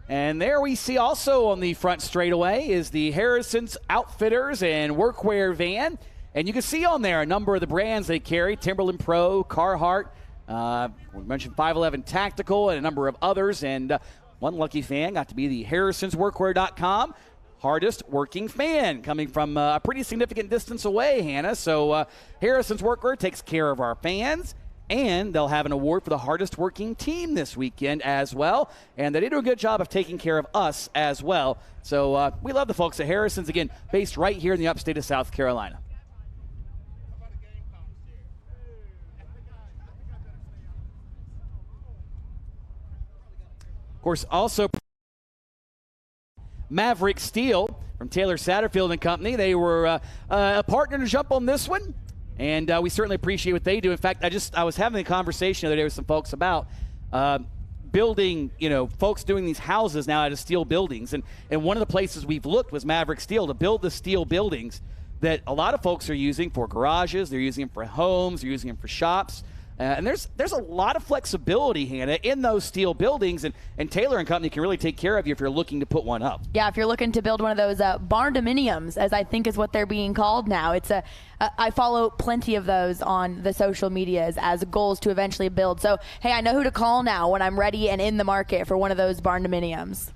And there we see also on the front straightaway is the Harrison's Outfitters and Workwear van. And you can see on there a number of the brands they carry, Timberland Pro, Carhartt, we mentioned 511 Tactical and a number of others, and one lucky fan got to be the Harrison'sWorkwear.com hardest working fan, coming from a pretty significant distance away, Hannah. So Harrison's Workwear takes care of our fans, and they'll have an award for the hardest working team this weekend as well, and they do a good job of taking care of us as well. So we love the folks at Harrison's, again, based right here in the upstate of South Carolina. Of course, also Maverick Steel from Taylor Satterfield and Company. They were a partner to jump on this one, and we certainly appreciate what they do. In fact, I was having a conversation the other day with some folks about building, folks doing these houses now out of steel buildings. And one of the places we've looked was Maverick Steel to build the steel buildings. that a lot of folks are using for garages. They're using them for homes. They're using them for shops. And there's a lot of flexibility, Hannah, in those steel buildings, and Taylor and Company can really take care of you if you're looking to put one up. Yeah, if you're looking to build one of those barn-dominiums, as I think is what they're being called now. I follow plenty of those on the social medias as goals to eventually build. So, hey, I know who to call now when I'm ready and in the market for one of those barn-dominiums.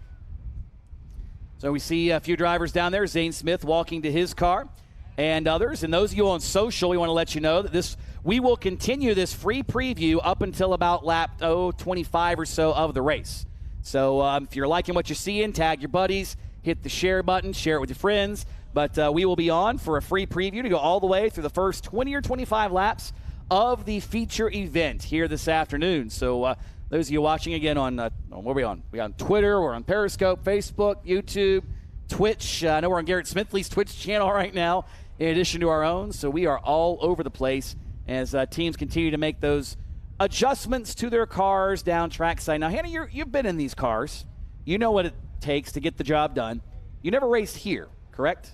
So we see a few drivers down there. Zane Smith walking to his car and others. And those of you on social, we want to let you know that we will continue this free preview up until about lap 25 or so of the race. So if you're liking what you're seeing, tag your buddies, hit the share button, share it with your friends. But we will be on for a free preview to go all the way through the first 20 or 25 laps of the feature event here this afternoon. So those of you watching again on, where are we on? We're on Twitter, we're on Periscope, Facebook, YouTube, Twitch. I know we're on Garrett Smithley's Twitch channel right now, in addition to our own. So we are all over the place as teams continue to make those adjustments to their cars down trackside. Now, Hannah, you've been in these cars. You know what it takes to get the job done. You never raced here, correct?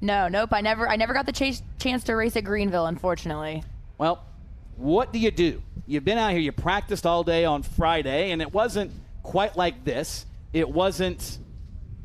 Nope. I never got the chance to race at Greenville, unfortunately. Well, what do? You've been out here. You practiced all day on Friday, and it wasn't quite like this. It wasn't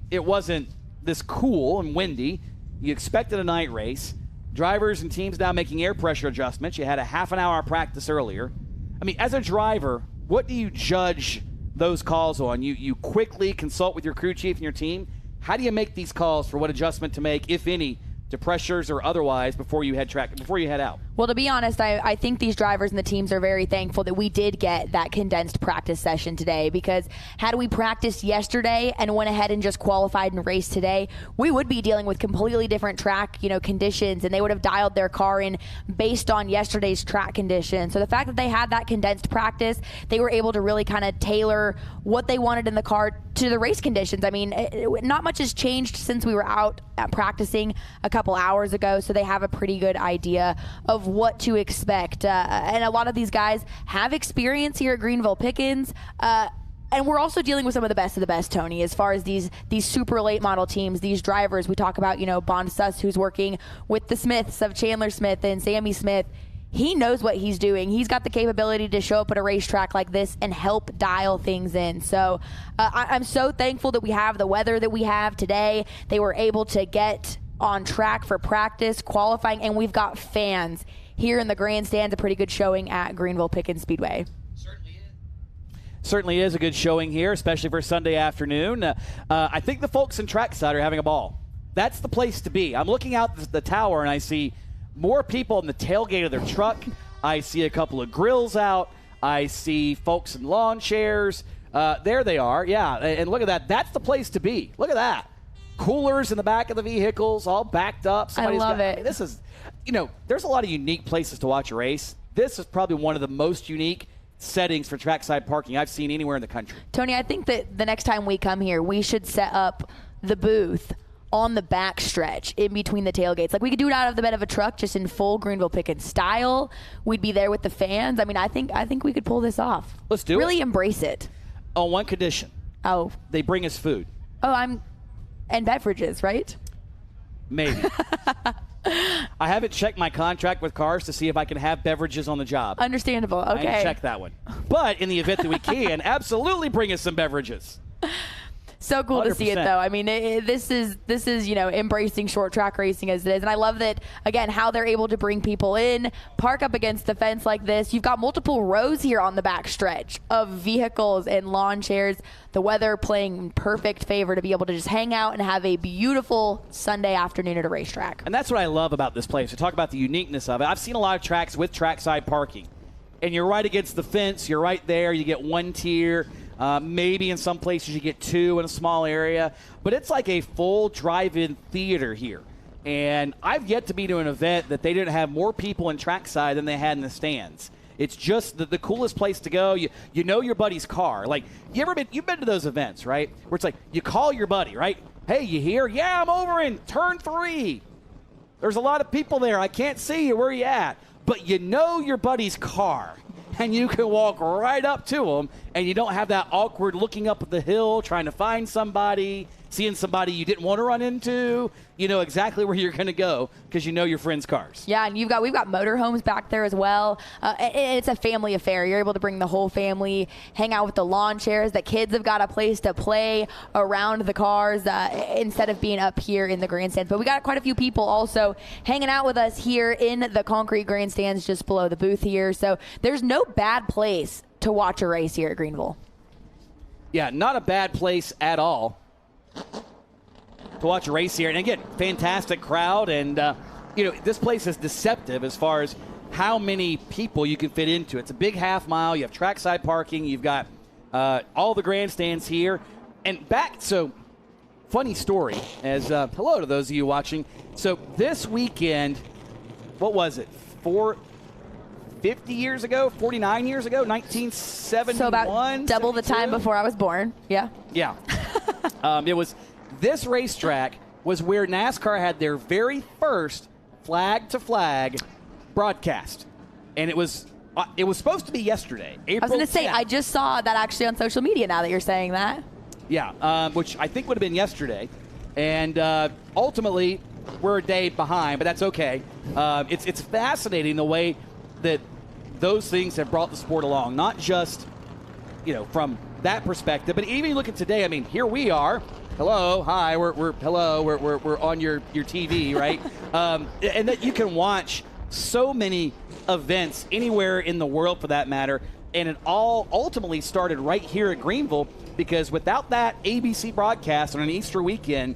this cool and windy. You expected a night race. Drivers and teams now making air pressure adjustments. You had a half an hour practice earlier. I mean, as a driver, what do you judge those calls on? You quickly consult with your crew chief and your team. How do you make these calls for what adjustment to make, if any, to pressures or otherwise before you head out? Well, to be honest, I think these drivers and the teams are very thankful that we did get that condensed practice session today, because had we practiced yesterday and went ahead and just qualified and raced today, we would be dealing with completely different track, conditions, and they would have dialed their car in based on yesterday's track conditions. So the fact that they had that condensed practice, they were able to really kind of tailor what they wanted in the car to the race conditions. I mean, not much has changed since we were out practicing a couple hours ago, so they have a pretty good idea of what to expect. And a lot of these guys have experience here at Greenville Pickens. And we're also dealing with some of the best, Tony, as far as these super late model teams, these drivers. We talk about, Bond Suss, who's working with the Smiths of Chandler Smith and Sammy Smith. He knows what he's doing. He's got the capability to show up at a racetrack like this and help dial things in. So I'm so thankful that we have the weather that we have today. They were able to get on track for practice, qualifying, and we've got fans here in the grandstands. A pretty good showing at Greenville Pickens Speedway. Certainly is a good showing here, especially for Sunday afternoon. I think the folks in Trackside are having a ball. That's the place to be. I'm looking out the tower and I see more people in the tailgate of their truck. I see a couple of grills out. I see folks in lawn chairs. There they are. Yeah, and look at that. That's the place to be. Look at that. Coolers in the back of the vehicles, all backed up. I love it. I mean, this is, there's a lot of unique places to watch a race. This is probably one of the most unique settings for trackside parking I've seen anywhere in the country. Tony, I think that the next time we come here, we should set up the booth on the back stretch in between the tailgates. Like, we could do it out of the bed of a truck, just in full Greenville Pickens style. We'd be there with the fans. I mean, I think we could pull this off. Let's do it. Really embrace it. On one condition. Oh. They bring us food. And beverages, right? Maybe. I haven't checked my contract with cars to see if I can have beverages on the job. Understandable. Okay. I ain't checked that one. But in the event that we can, absolutely bring us some beverages. So cool 100%. To see it, though. I mean, this is embracing short track racing as it is. And I love that, again, how they're able to bring people in, park up against the fence like this. You've got multiple rows here on the back stretch of vehicles and lawn chairs. The weather playing in perfect favor to be able to just hang out and have a beautiful Sunday afternoon at a racetrack. And that's what I love about this place. We talk about the uniqueness of it. I've seen a lot of tracks with trackside parking. And you're right against the fence. You're right there. You get one tier. Maybe in some places you get two in a small area. But it's like a full drive-in theater here. And I've yet to be to an event that they didn't have more people in trackside than they had in the stands. It's just the coolest place to go. You know your buddy's car. Like, you've been to those events, right? Where it's like you call your buddy, right? Hey, you here? Yeah, I'm over in turn 3. There's a lot of people there. I can't see you. Where are you at? But you know your buddy's car. And you can walk right up to them, and you don't have that awkward looking up at the hill trying to find somebody, seeing somebody you didn't want to run into. You know exactly where you're going to go because you know your friends' cars. Yeah, and we've got motorhomes back there as well. It's a family affair. You're able to bring the whole family, hang out with the lawn chairs. The kids have got a place to play around the cars instead of being up here in the grandstands. But we got quite a few people also hanging out with us here in the concrete grandstands just below the booth here. So there's no bad place to watch a race here at Greenville. Yeah, not a bad place at all to watch a race here. And again, fantastic crowd. And, this place is deceptive as far as how many people you can fit into. It's a big half mile. You have trackside parking. You've got all the grandstands here. And so funny story as hello to those of you watching. So this weekend, what was it? 50 years ago, 49 years ago, 1971. So about double the time before I was born. Yeah. Yeah. It was this racetrack was where NASCAR had their very first flag-to-flag broadcast. And it was supposed to be yesterday, April I was going to say, 10th. I just saw that actually on social media now that you're saying that. Yeah, which I think would have been yesterday. And ultimately, we're a day behind, but that's okay. It's fascinating the way that those things have brought the sport along, not just, from that perspective, but even look at today. I mean, here we are. Hello, hi, we're on your TV, right? And that you can watch so many events anywhere in the world for that matter. And it all ultimately started right here at Greenville because without that ABC broadcast on an Easter weekend,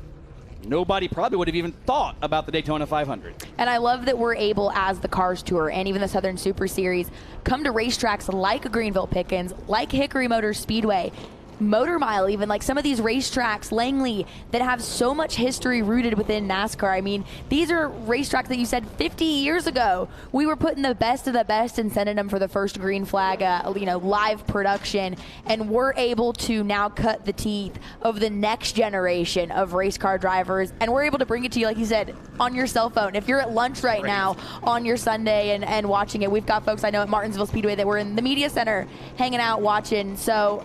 nobody probably would have even thought about the Daytona 500. And I love that we're able, as the Cars Tour and even the Southern Super Series, come to racetracks like Greenville Pickens, like Hickory Motor Speedway, Motor Mile, even like some of these racetracks, Langley, that have so much history rooted within NASCAR. I mean, these are racetracks that you said 50 years ago we were putting the best of the best and sending them for the first green flag, live production, and we're able to now cut the teeth of the next generation of race car drivers, and we're able to bring it to you, like you said, on your cell phone. If you're at lunch right now on your Sunday and watching it, we've got folks I know at Martinsville Speedway that were in the media center hanging out watching. So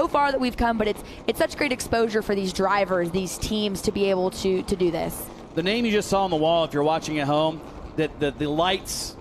far that we've come, but it's such great exposure for these drivers, these teams, to be able to do this. The name you just saw on the wall, if you're watching at home, that the lights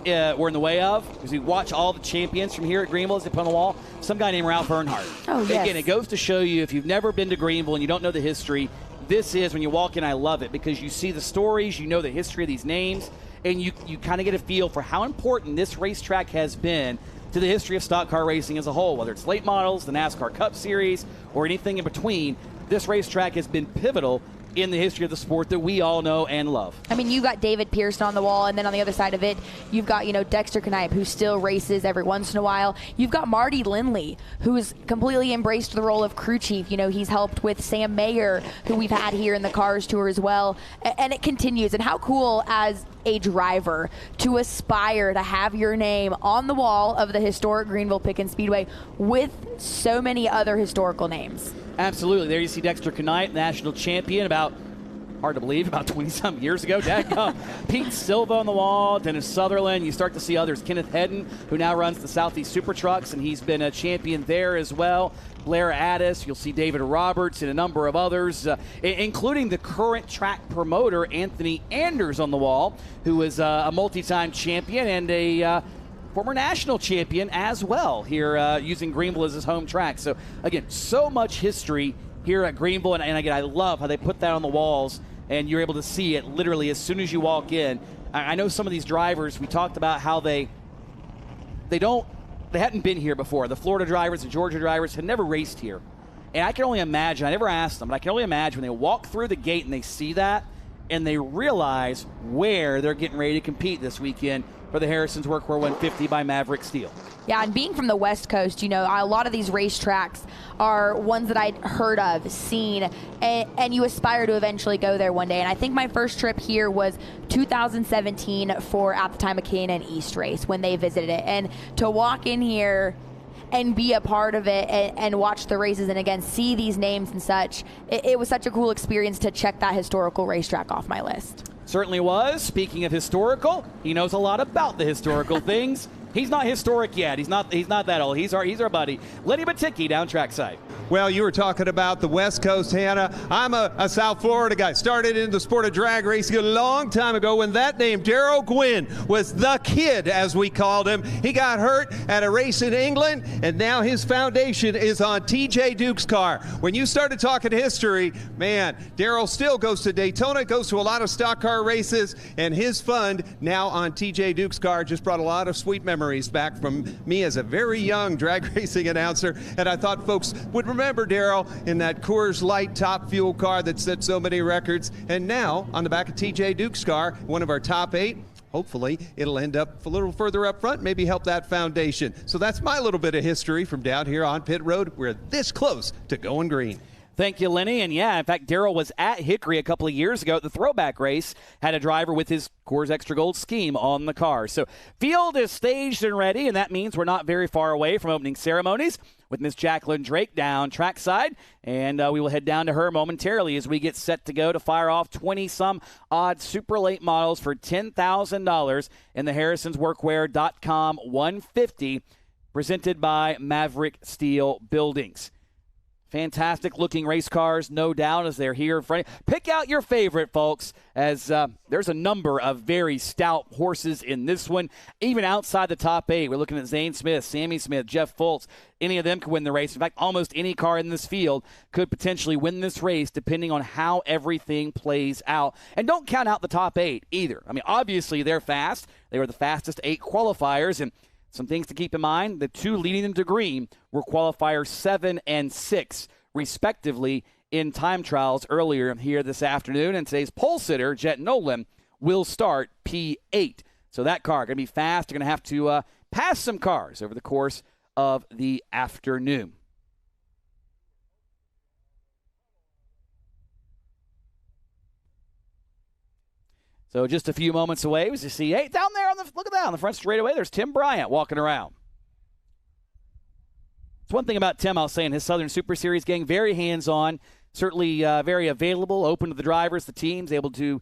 were in the way of, because we watch all the champions from here at Greenville as they put on the wall, some guy named Ralph Earnhardt. Oh, yes. Again, it goes to show you, if you've never been to Greenville and you don't know the history, this is, when you walk in, I love it, because you see the stories, you know the history of these names, and you kind of get a feel for how important this racetrack has been to the history of stock car racing as a whole, whether it's late models, the NASCAR Cup Series, or anything in between. This racetrack has been pivotal in the history of the sport that we all know and love. I mean, you've got David Pearson on the wall, and then on the other side of it, you've got, Dexter Knipe, who still races every once in a while. You've got Marty Lindley, who's completely embraced the role of crew chief. He's helped with Sam Mayer, who we've had here in the Cars Tour as well, and it continues. And how cool as a driver to aspire to have your name on the wall of the historic Greenville Pickens Speedway with so many other historical names. Absolutely. There you see Dexter Knipe, national champion, hard to believe, about 20-some years ago. Pete Silva on the wall, Dennis Sutherland. You start to see others. Kenneth Hedden, who now runs the Southeast Super Trucks, and he's been a champion there as well. Blair Addis. You'll see David Roberts and a number of others, including the current track promoter, Anthony Anders, on the wall, who is a multi-time champion and a former national champion as well here using Greenville as his home track. So, again, so much history here at Greenville, and again, I love how they put that on the walls, and you're able to see it literally as soon as you walk in. I know some of these drivers, we talked about how they hadn't been here before. The Florida drivers and Georgia drivers had never raced here. And I can only imagine, I never asked them, but I can only imagine when they walk through the gate and they see that and they realize where they're getting ready to compete this weekend for the Harrison's Workwear 150 by Maverick Steel. Yeah, and being from the West Coast, a lot of these racetracks are ones that I'd heard of, seen, and you aspire to eventually go there one day. And I think my first trip here was 2017 for, at the time, a K&N East race when they visited it. And to walk in here and be a part of it and watch the races and, again, see these names and such, it was such a cool experience to check that historical racetrack off my list. Certainly was. Speaking of historical, he knows a lot about the historical things. He's not historic yet. He's not that old. He's our buddy, Lenny Baticki, down trackside. Well, you were talking about the West Coast, Hannah. I'm a South Florida guy. Started in the sport of drag racing a long time ago when that name, Daryl Gwynn, was the kid, as we called him. He got hurt at a race in England, and now his foundation is on TJ Duke's car. When you started talking history, man, Daryl still goes to Daytona, goes to a lot of stock car races, and his fund now on TJ Duke's car just brought a lot of sweet memories back from me as a very young drag racing announcer. And I thought folks would remember Daryl in that Coors Light top fuel car that set so many records. And now on the back of TJ Duke's car, one of our top 8. Hopefully it'll end up a little further up front, maybe help that foundation. So that's my little bit of history from down here on pit road. We're this close to going green. Thank you, Lenny. And yeah, in fact, Daryl was at Hickory a couple of years ago at the throwback race, had a driver with his Coors Extra Gold scheme on the car. So field is staged and ready, and that means we're not very far away from opening ceremonies with Miss Jacqueline Drake down trackside. And we will head down to her momentarily as we get set to go to fire off 20-some-odd super late models for $10,000 in the harrisonsworkwear.com 150, presented by Maverick Steel Buildings. Fantastic looking race cars, no doubt, as they're here in front. Pick out your favorite, folks, as there's a number of very stout horses in this one. Even outside the top 8, we're looking at Zane Smith, Sammy Smith, Jeff Fultz. Any of them could win the race. In fact, almost any car in this field could potentially win this race depending on how everything plays out. And don't count out the top 8 either. I mean, obviously they're fast. They were the fastest 8 qualifiers, and some things to keep in mind, the 2 leading them to green were qualifiers 7 and 6, respectively, in time trials earlier here this afternoon. And today's pole sitter, Jet Nolan, will start P8. So that car going to be fast. They're going to have to pass some cars over the course of the afternoon. So just a few moments away, as you see, hey, down there look at that on the front straightaway. There's Tim Bryant walking around. It's one thing about Tim, I'll say, in his Southern Super Series gang, very hands-on, certainly very available, open to the drivers, the teams, able to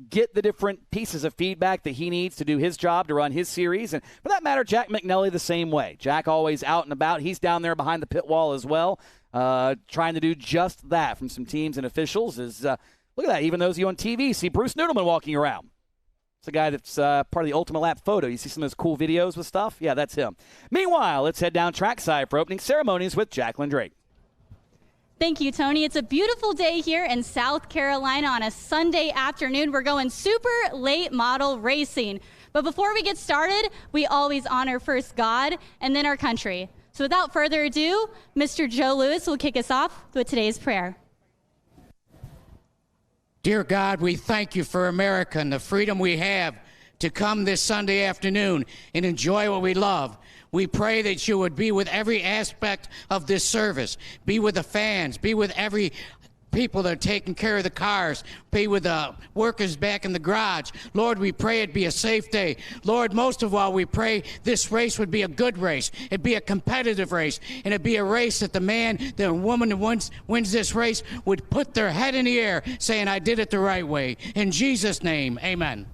get the different pieces of feedback that he needs to do his job to run his series. And for that matter, Jack McNelly the same way. Jack always out and about. He's down there behind the pit wall as well, trying to do just that from some teams and officials. Look at that. Even those of you on TV see Bruce Noodleman walking around. It's a guy that's part of the Ultimate Lap photo. You see some of those cool videos with stuff? Yeah, that's him. Meanwhile, let's head down trackside for opening ceremonies with Jacqueline Drake. Thank you, Tony. It's a beautiful day here in South Carolina on a Sunday afternoon. We're going super late model racing. But before we get started, we always honor first God and then our country. So without further ado, Mr. Joe Lewis will kick us off with today's prayer. Dear God, we thank you for America and the freedom we have to come this Sunday afternoon and enjoy what we love. We pray that you would be with every aspect of this service. Be with the fans. Be with every people that are taking care of the cars. Be with the workers back in the garage. Lord, we pray it be a safe day. Lord, most of all, we pray this race would be a good race. It'd be a competitive race. And it'd be a race that the man, the woman that wins this race would put their head in the air saying, I did it the right way. In Jesus' name, amen.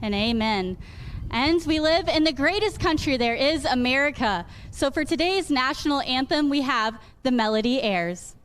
And amen. And we live in the greatest country there is, America. So for today's national anthem, we have The Melody Airs.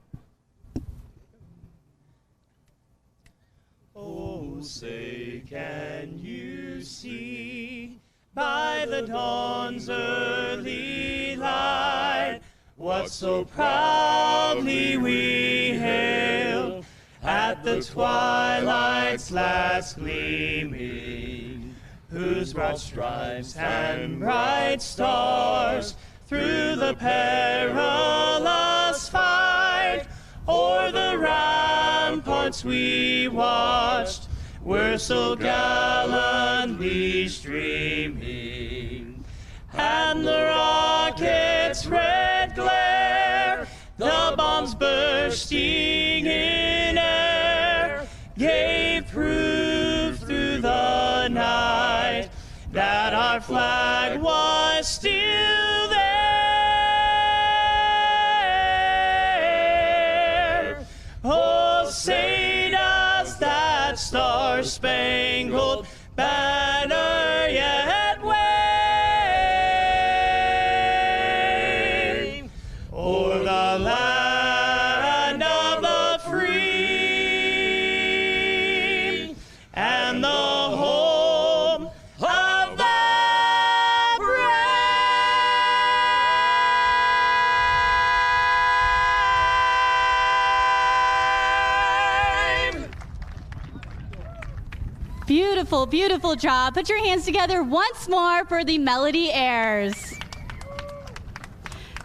Oh, say, can you see by the dawn's early light what so proudly we hailed at the twilight's last gleaming, whose broad stripes and bright stars through the perilous fight o'er the ramparts we watched were so gallantly streaming, and the rocket's red glare, the bombs bursting in air, gave proof through the night that our flag was still there. Oh, say does that star-spangled banner yet wave o'er Beautiful, beautiful job. Put your hands together once more for the Melody Airs.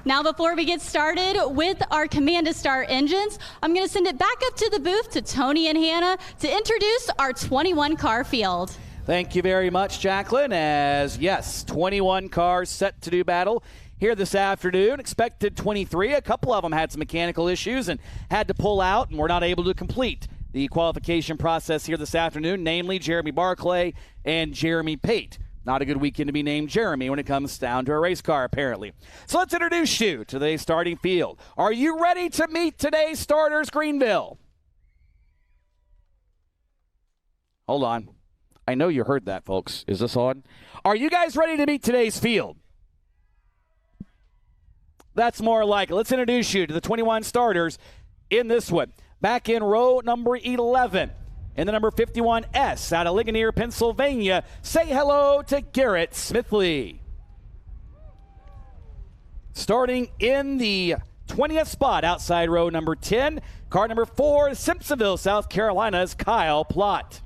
Now, before we get started with our Command to Start engines, I'm going to send it back up to the booth to Tony and Hannah to introduce our 21 car field. Thank you very much, Jacqueline. As yes, 21 cars set to do battle here this afternoon. Expected 23. A couple of them had some mechanical issues and had to pull out and were not able to complete the qualification process here this afternoon, namely Jeremy Barclay and Jeremy Pate. Not a good weekend to be named Jeremy when it comes down to a race car, apparently. So let's introduce you to today's starting field. Are you ready to meet today's starters, Greenville? Hold on. I know you heard that, folks. Is this on? Are you guys ready to meet today's field? That's more like it. Let's introduce you to the 21 starters in this one. Back in row number 11. In the number 51S out of Ligonier, Pennsylvania, say hello to Garrett Smithley. Starting in the 20th spot outside row number 10, car number 4, Simpsonville, South Carolina's Kyle Plott.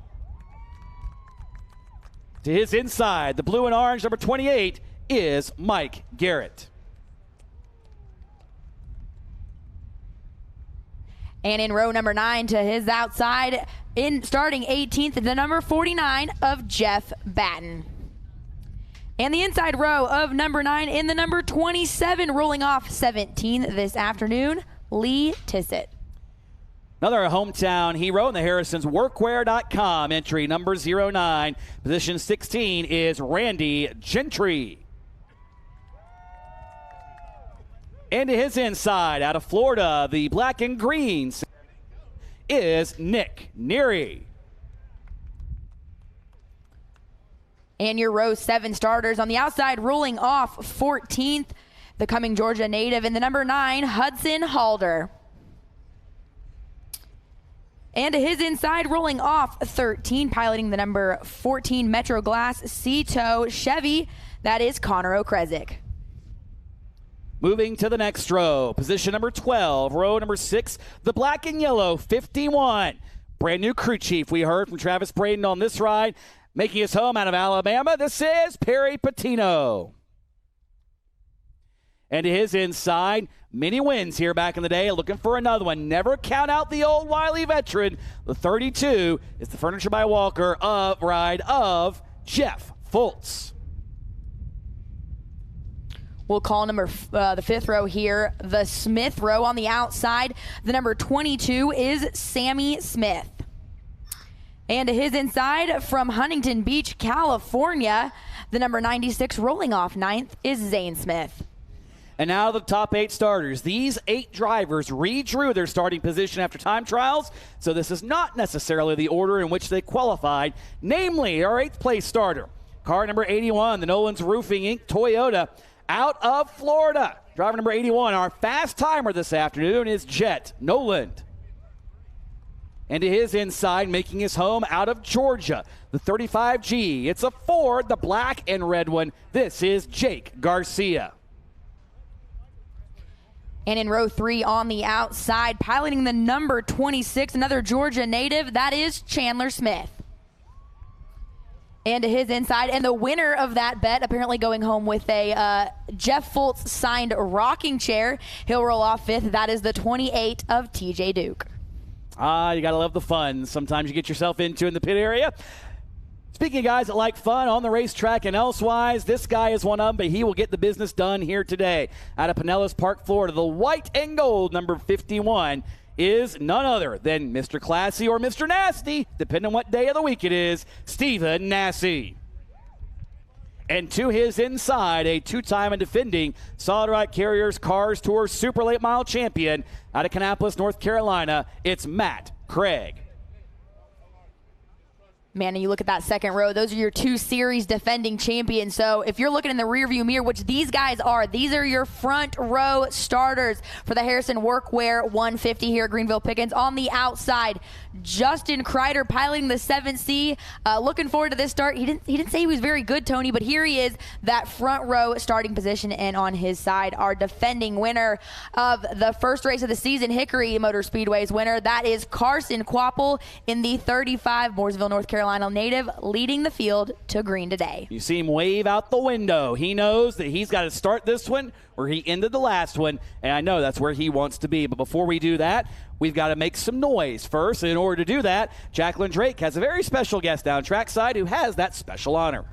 To his inside, the blue and orange number 28 is Mike Garrett. And in row number 9 to his outside, in starting 18th, the number 49 of Jeff Batten. And the inside row of number 9 in the number 27, rolling off 17 this afternoon, Lee Tissett. Another hometown hero in the Harrison's Workwear.com entry number 09. Position 16 is Randy Gentry. And to his inside, out of Florida, the black and green is Nick Neary. And your row 7 starters on the outside, rolling off 14th, the Cumming, Georgia native, in the number 9, Hudson Halder. And to his inside, rolling off 13, piloting the number 14 Metro Glass C-Tow Chevy, that is Connor Okrezik. Moving to the next row, position number 12, row number 6, the black and yellow 51. Brand new crew chief we heard from Travis Braden on this ride. Making his home out of Alabama, this is Perry Patino. And to his inside, many wins here back in the day, looking for another one. Never count out the old wily veteran. The 32 is the Furniture by Walker ride of Jeff Fultz. We'll call number the 5th row here, the Smith row on the outside. The number 22 is Sammy Smith. And to his inside, from Huntington Beach, California, the number 96 rolling off 9th is Zane Smith. And now the top 8 starters. These 8 drivers redrew their starting position after time trials, so this is not necessarily the order in which they qualified. Namely, our 8th place starter, car number 81, the Nolan's Roofing Inc. Toyota, out of Florida. Driver number 81, our fast timer this afternoon, is Jet Noland. And to his inside, making his home out of Georgia, the 35G. It's a Ford, the black and red one. This is Jake Garcia. And in row 3 on the outside, piloting the number 26, another Georgia native, that is Chandler Smith. And to his inside, and the winner of that bet, apparently going home with a Jeff Fultz signed rocking chair. He'll roll off 5th. That is the 28 of TJ Duke. You got to love the fun sometimes you get yourself into in the pit area. Speaking of guys that like fun on the racetrack and elsewise, this guy is one of them, but he will get the business done here today. Out of Pinellas Park, Florida, the white and gold number 51 is none other than Mr. Classy or Mr. Nasty, depending on what day of the week it is, Stephen Nassie. And to his inside, a 2-time and defending Solid Rock Carriers Cars Tour Super Late Mile champion out of Kannapolis, North Carolina, it's Matt Craig. Man, and you look at that second row, those are your 2 series defending champions. So if you're looking in the rearview mirror, which these guys are, these are your front row starters for the Harrison Workwear 150 here at Greenville Pickens. On the outside, Justin Kreider piloting the 7C. Looking forward to this start. He didn't say he was very good, Tony, but here he is, that front row starting position. And on his side, our defending winner of the first race of the season, Hickory Motor Speedway's winner, that is Carson Quapple in the 35 Mooresville, North Carolina Carolina native, leading the field to green today. You see him wave out the window. He knows that he's got to start this one where he ended the last one, and I know that's where he wants to be. But before we do that, we've got to make some noise first. And in order to do that, Jacqueline Drake has a very special guest down trackside who has that special honor.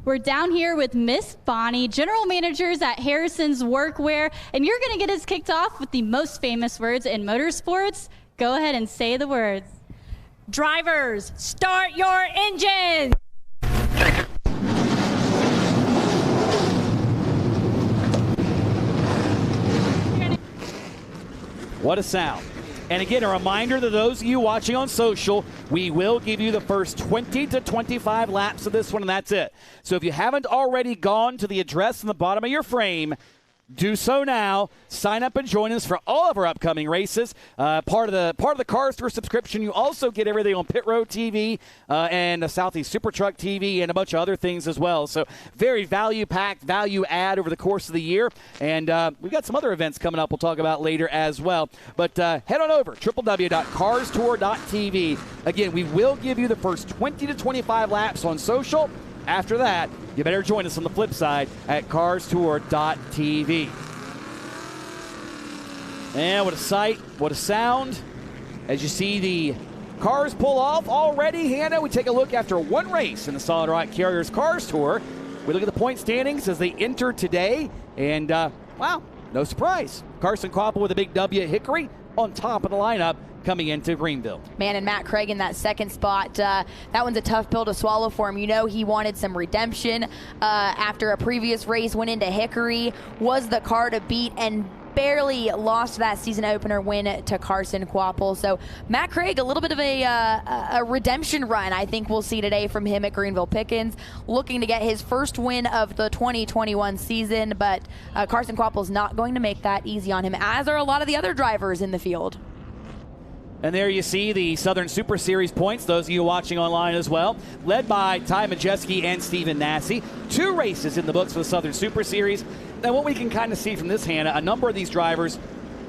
We're down here with Miss Bonnie, general managers at Harrison's Workwear, and you're going to get us kicked off with the most famous words in motorsports. Go ahead and say the words. Drivers, start your engines! What a sound. And again, a reminder to those of you watching on social, we will give you the first 20 to 25 laps of this one, and that's it. So if you haven't already gone to the address in the bottom of your frame, do so now. Sign up and join us for all of our upcoming races. Part of the Cars Tour subscription, you also get everything on Pit Road TV and the Southeast Super Truck TV and a bunch of other things as well. So very value-packed, value-add over the course of the year. And we've got some other events coming up we'll talk about later as well. But head on over, www.carstour.tv. Again, we will give you the first 20 to 25 laps on social. After that, you better join us on the flip side at carstour.tv. And what a sight, what a sound. As you see the cars pull off already, Hannah, we take a look after one race in the Solid Rock Carriers Cars Tour. We look at the point standings as they enter today. And, wow, no surprise. Carson Koppel with a big W at Hickory on top of the lineup coming into Greenville. Man, and Matt Craig in that second spot, that one's a tough pill to swallow for him. You know, he wanted some redemption after a previous race, went into Hickory, was the car to beat, and barely lost that season opener win to Carson Koppel. So Matt Craig, a little bit of a redemption run I think we'll see today from him at Greenville Pickens, looking to get his first win of the 2021 season, but Carson Koppel's not going to make that easy on him, as are a lot of the other drivers in the field. And there you see the Southern Super Series points, those of you watching online as well, led by Ty Majeski and Stephen Nasse. 2 races in the books for the Southern Super Series. And what we can kind of see from this, Hannah, a number of these drivers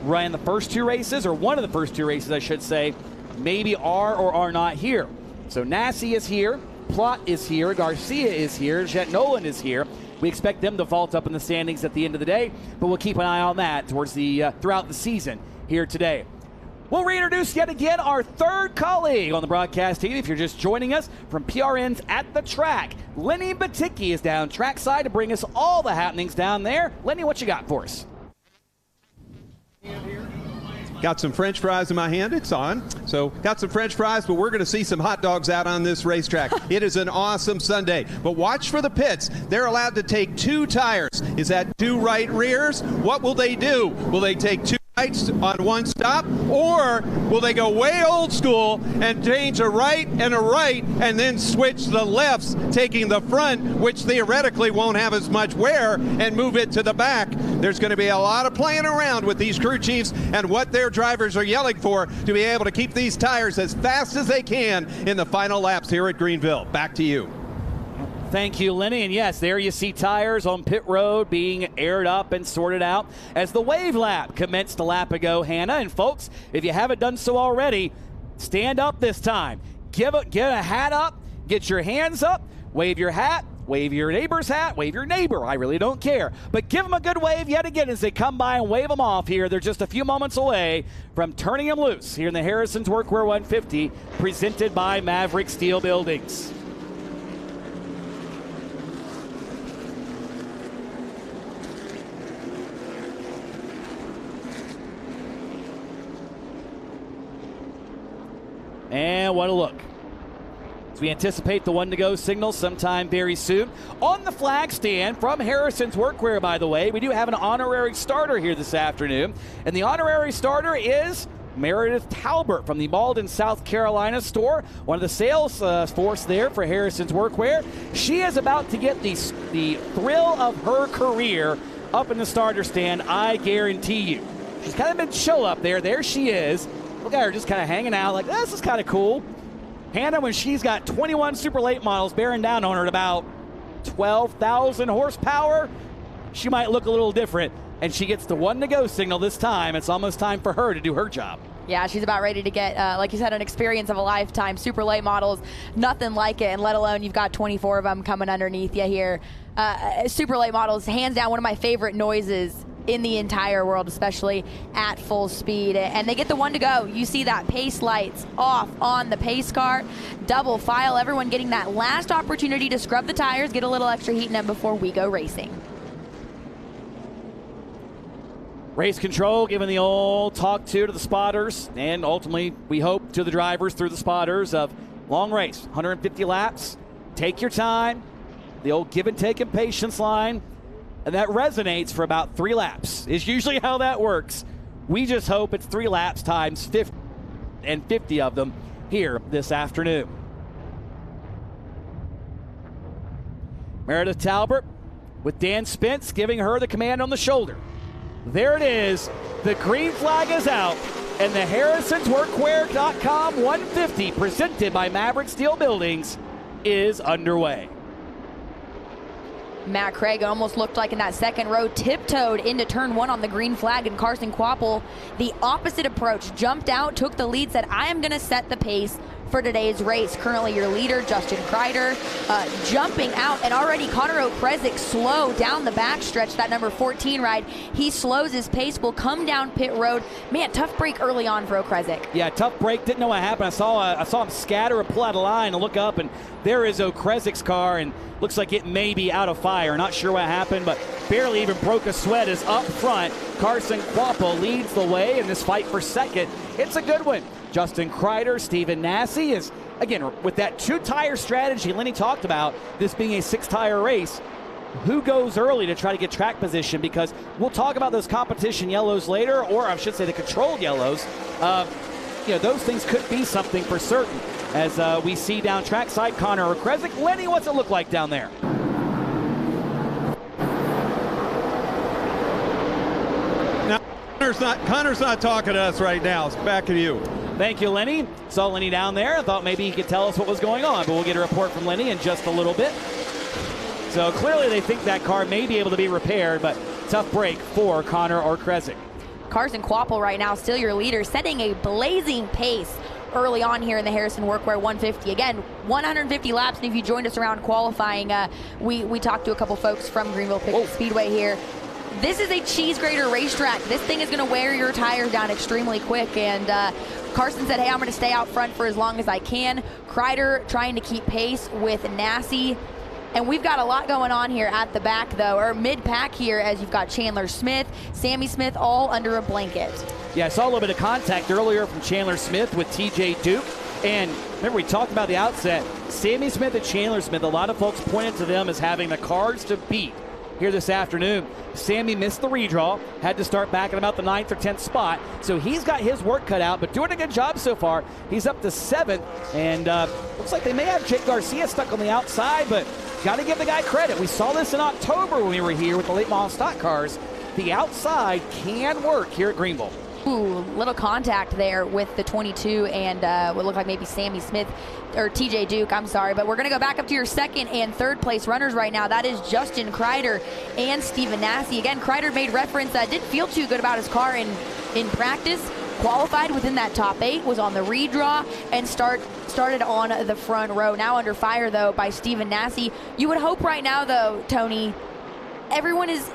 ran the first 2 races, or one of the first 2 races, I should say, maybe are or are not here. So Nasse is here, Plott is here, Garcia is here, Jet Nolan is here. We expect them to vault up in the standings at the end of the day, but we'll keep an eye on that towards the throughout the season here today. We'll reintroduce yet again our third colleague on the broadcast team. If you're just joining us from PRN's At the Track, Lenny Baticki is down trackside to bring us all the happenings down there. Lenny, what you got for us? Got some French fries in my hand. It's on. So got some French fries, but we're going to see some hot dogs out on this racetrack. It is an awesome Sunday. But watch for the pits. They're allowed to take 2 tires. Is that 2 right rears? What will they do? Will they take 2 rights on 1 stop, or will they go way old school and change a right and then switch the lefts, taking the front, which theoretically won't have as much wear, and move it to the back? There's going to be a lot of playing around with these crew chiefs and what their drivers are yelling for to be able to keep these tires as fast as they can in the final laps here at Greenville. Back to you. Thank you, Lenny. And yes, there you see tires on pit road being aired up and sorted out as the wave lap commenced a lap ago, Hannah. And folks, if you haven't done so already, stand up this time. Get a hat up, get your hands up, wave your hat, wave your neighbor's hat, wave your neighbor. I really don't care. But give them a good wave yet again as they come by and wave them off here. They're just a few moments away from turning them loose here in the Harrison's Workwear 150, presented by Maverick Steel Buildings. And what a look. As we anticipate the 1-to-go signal sometime very soon. On the flag stand from Harrison's Workwear, by the way, we do have an honorary starter here this afternoon. And the honorary starter is Meredith Talbert from the Malden, South Carolina store, one of the sales force there for Harrison's Workwear. She is about to get the thrill of her career up in the starter stand, I guarantee you. She's kind of been chill up there. There she is. Look at her just kind of hanging out like, this is kind of cool. Hannah, when she's got 21 super late models bearing down on her at about 12,000 horsepower, she might look a little different. And she gets the 1-to-go signal this time. It's almost time for her to do her job. Yeah, she's about ready to get, like you said, an experience of a lifetime. Super late models, nothing like it, and let alone you've got 24 of them coming underneath you here. Super late models, hands down, one of my favorite noises in the entire world, especially at full speed. And they get the one to go. You see that pace lights off on the pace car. Double file, everyone getting that last opportunity to scrub the tires, get a little extra heat in them before we go racing. Race control, giving the old talk to the spotters, and ultimately, we hope, to the drivers through the spotters of long race, 150 laps. Take your time, the old give and take and patience line, and that resonates for about 3 laps, is usually how that works. We just hope it's 3 laps times 50, and 50 of them here this afternoon. Meredith Talbert with Dan Spence giving her the command on the shoulder. There it is. The green flag is out, and the harrisonsworkwear.com 150 presented by Maverick Steel Buildings is underway. Matt Craig almost looked like in that second row tiptoed into turn 1 on the green flag, and Carson Quapple, the opposite approach, jumped out, took the lead, said, I am going to set the pace for today's race. Currently your leader, Justin Kreider, jumping out, and already Connor Okrezik slow down the backstretch, that number 14 ride. He slows his pace, will come down pit road. Man, tough break early on for Okrezik. Yeah, tough break. Didn't know what happened. I saw him scatter and pull out of line and look up, and there is Okrezik's car, and looks like it may be out of fire. Not sure what happened, but barely even broke a sweat. Is up front. Carson Quapple leads the way in this fight for second. It's a good one. Justin Kreider, Stephen Nasse is, again, with that 2-tire strategy Lenny talked about, this being a 6-tire race, who goes early to try to get track position? Because we'll talk about those competition yellows later, or I should say the controlled yellows. Those things could be something for certain. As we see down trackside, Connor Okrezik. Lenny, what's it look like down there? Now, Connor's not talking to us right now. It's back to you. Thank you, Lenny. Saw Lenny down there. I thought maybe he could tell us what was going on, but we'll get a report from Lenny in just a little bit. So clearly they think that car may be able to be repaired, but tough break for Connor Okrezik. Carson Quapple right now still your leader, setting a blazing pace early on here in the Harrison Workwear 150. Again, 150 laps, and if you joined us around qualifying, we talked to a couple folks from Greenville Pickens Speedway here. This is a cheese grater racetrack. This thing is going to wear your tires down extremely quick, and Carson said, hey, I'm going to stay out front for as long as I can. Kreider trying to keep pace with Nasse. And we've got a lot going on here at the back, though, or mid-pack here, as you've got Chandler Smith, Sammy Smith, all under a blanket. Yeah, I saw a little bit of contact earlier from Chandler Smith with TJ Duke. And remember, we talked about the outset, Sammy Smith and Chandler Smith, a lot of folks pointed to them as having the cards to beat here this afternoon. Sammy missed the redraw, had to start back at about the 9th or 10th spot, so he's got his work cut out, but doing a good job so far. He's up to 7th, and looks like they may have Jake Garcia stuck on the outside, but got to give the guy credit. We saw this in October when we were here with the late model stock cars. The outside can work here at Greenville. Ooh, little contact there with the 22 and what looked like maybe Sammy Smith or TJ Duke, I'm sorry. But we're going to go back up to your 2nd and 3rd place runners right now. That is Justin Kreider and Stephen Nasse. Again, Kreider made reference, didn't feel too good about his car in practice. Qualified within that top 8, was on the redraw, and started on the front row. Now under fire, though, by Stephen Nasse. You would hope right now, though, Tony, everyone is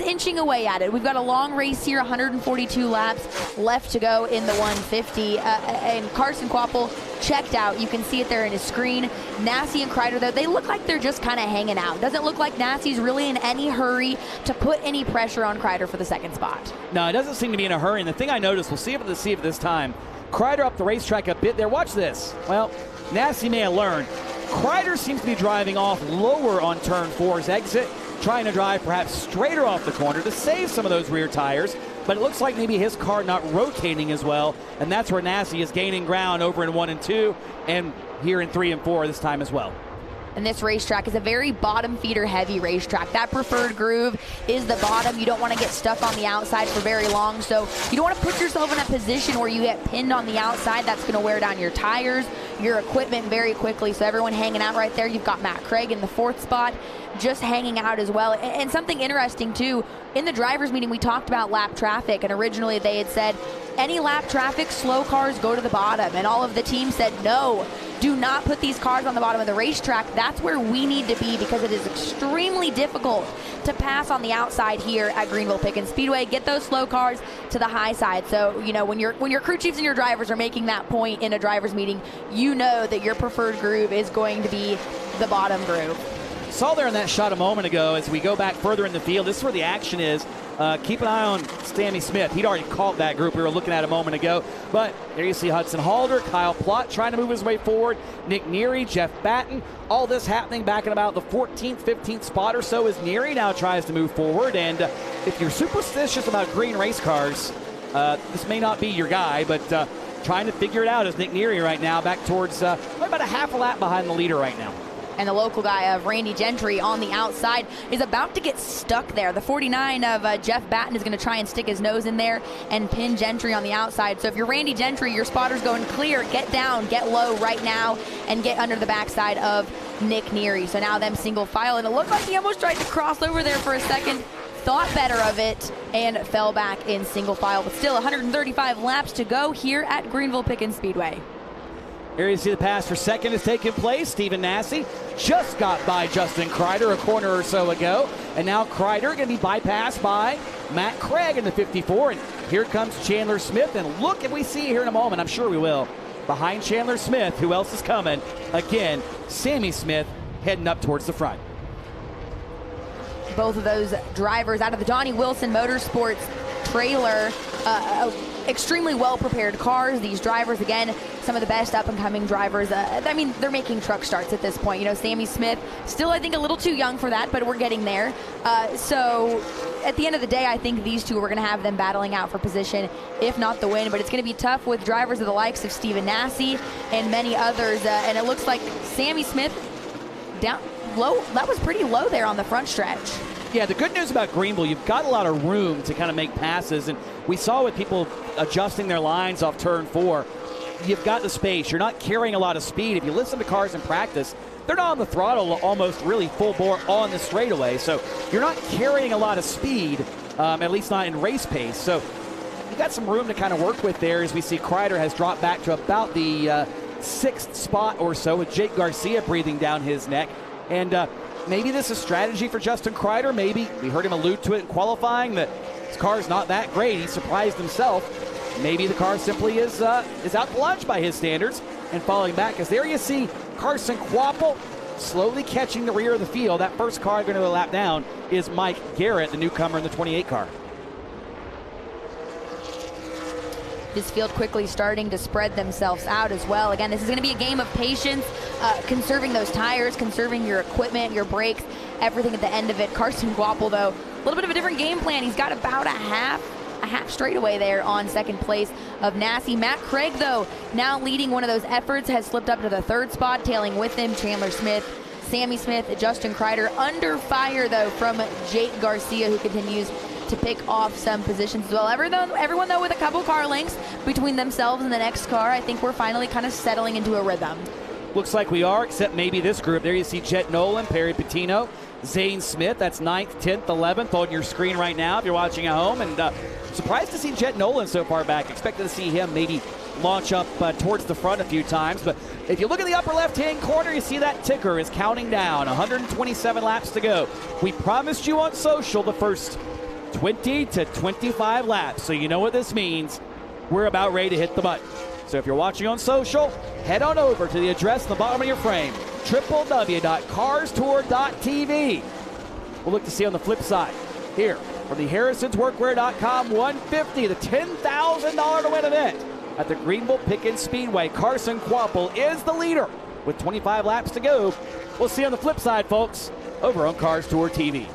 inching away at it. We've got a long race here, 142 laps left to go in the 150. And Carson Quapple checked out. You can see it there in his screen. Nasse and Kreider, though, they look like they're just kind of hanging out. Doesn't look like Nasse's really in any hurry to put any pressure on Kreider for the 2nd spot. No, it doesn't seem to be in a hurry. And the thing I noticed, we'll see if this time, Kreider up the racetrack a bit there. Watch this. Well, Nasse may have learned. Kreider seems to be driving off lower on turn 4's exit, trying to drive perhaps straighter off the corner to save some of those rear tires, but it looks like maybe his car not rotating as well, and that's where Nasse is gaining ground over in 1 and 2, and here in 3 and 4 this time as well. And this racetrack is a very bottom feeder heavy racetrack. That preferred groove is the bottom. You don't want to get stuck on the outside for very long. So you don't want to put yourself in a position where you get pinned on the outside. That's going to wear down your tires, your equipment very quickly. So everyone hanging out right there. You've got Matt Craig in the 4th spot, just hanging out as well. And something interesting too, in the drivers meeting we talked about lap traffic, and originally they had said any lap traffic, slow cars go to the bottom, and all of the teams said no, do not put these cars on the bottom of the racetrack. That's where we need to be, because it is extremely difficult to pass on the outside here at Greenville Pickens Speedway. Get those slow cars to the high side. So, you know, when your crew chiefs and your drivers are making that point in a drivers meeting, you know that your preferred groove is going to be the bottom groove. Saw there in that shot a moment ago, as we go back further in the field, this is where the action is. Keep an eye on Sammy Smith. He'd already caught that group we were looking at a moment ago. But there you see Hudson Halder, Kyle Plott trying to move his way forward, Nick Neary, Jeff Batten. All this happening back in about the 14th, 15th spot or so as Neary now tries to move forward. And if you're superstitious about green race cars, this may not be your guy, but trying to figure it out is Nick Neary right now, back towards about a half a lap behind the leader right now. And the local guy of Randy Gentry on the outside is about to get stuck there. The 49 of Jeff Batten is going to try and stick his nose in there and pin Gentry on the outside. So if you're Randy Gentry, your spotter's going clear. Get down, get low right now, and get under the backside of Nick Neary. So now them single file, and it looked like he almost tried to cross over there for a second. Thought better of it and fell back in single file. But still 135 laps to go here at Greenville Pickens Speedway. Here you see the pass for second has taken place. Stephen Nasse just got by Justin Kreider a corner or so ago. And now Kreider going to be bypassed by Matt Craig in the 54. And here comes Chandler Smith. And look, if we see here in a moment, I'm sure we will. Behind Chandler Smith, who else is coming? Again, Sammy Smith heading up towards the front. Both of those drivers out of the Donnie Wilson Motorsports trailer, extremely well-prepared cars. These drivers, again, some of the best up-and-coming drivers. I mean, they're making truck starts at this point. You know, Sammy Smith, still, I think, a little too young for that, but we're getting there. So at the end of the day, I think these two, we're going to have them battling out for position, if not the win. But it's going to be tough with drivers of the likes of Stephen Nasse and many others. And it looks like Sammy Smith down low. That was pretty low there on the front stretch. Yeah, the good news about Greenville, you've got a lot of room to kind of make passes. And we saw with people adjusting their lines off turn 4, you've got the space. You're not carrying a lot of speed. If you listen to cars in practice, they're not on the throttle almost really full bore on the straightaway. So you're not carrying a lot of speed, at least not in race pace. So you've got some room to kind of work with there, as we see Kreider has dropped back to about the 6th spot or so, with Jake Garcia breathing down his neck. And maybe this is strategy for Justin Kreider. Maybe we heard him allude to it in qualifying that his car is not that great. He surprised himself. Maybe the car simply is out to lunch by his standards and falling back. As there you see Carson Quapple slowly catching the rear of the field. That first car going to lap down is Mike Garrett, the newcomer in the 28 car. This field quickly starting to spread themselves out as well. Again, this is going to be a game of patience, conserving those tires, conserving your equipment, your brakes, everything at the end of it. Carson Quapple, though, a little bit of a different game plan. He's got about a half straightaway there on second place of Nasse. Matt Craig, though, now leading one of those efforts, has slipped up to the 3rd spot, tailing with him Chandler Smith, Sammy Smith, Justin Kreider. Under fire, though, from Jake Garcia, who continues to pick off some positions as well. Everyone, though, with a couple car lengths between themselves and the next car, I think we're finally kind of settling into a rhythm. Looks like we are, except maybe this group. There you see Jet Nolan, Perry Patino, Zane Smith. That's 9th, 10th, 11th on your screen right now if you're watching at home. And surprised to see Jet Nolan so far back. Expected to see him maybe launch up towards the front a few times. But if you look at the upper left-hand corner, you see that ticker is counting down. 127 laps to go. We promised you on social the first 20 to 25 laps. So you know what this means. We're about ready to hit the button. So if you're watching on social, head on over to the address at the bottom of your frame, www.carstour.tv. We'll look to see on the flip side here from the harrisonsworkwear.com 150, the $10,000 to win event at the Greenville Pickens Speedway. Carson Quapple is the leader with 25 laps to go. We'll see you on the flip side, folks, over on Cars Tour TV.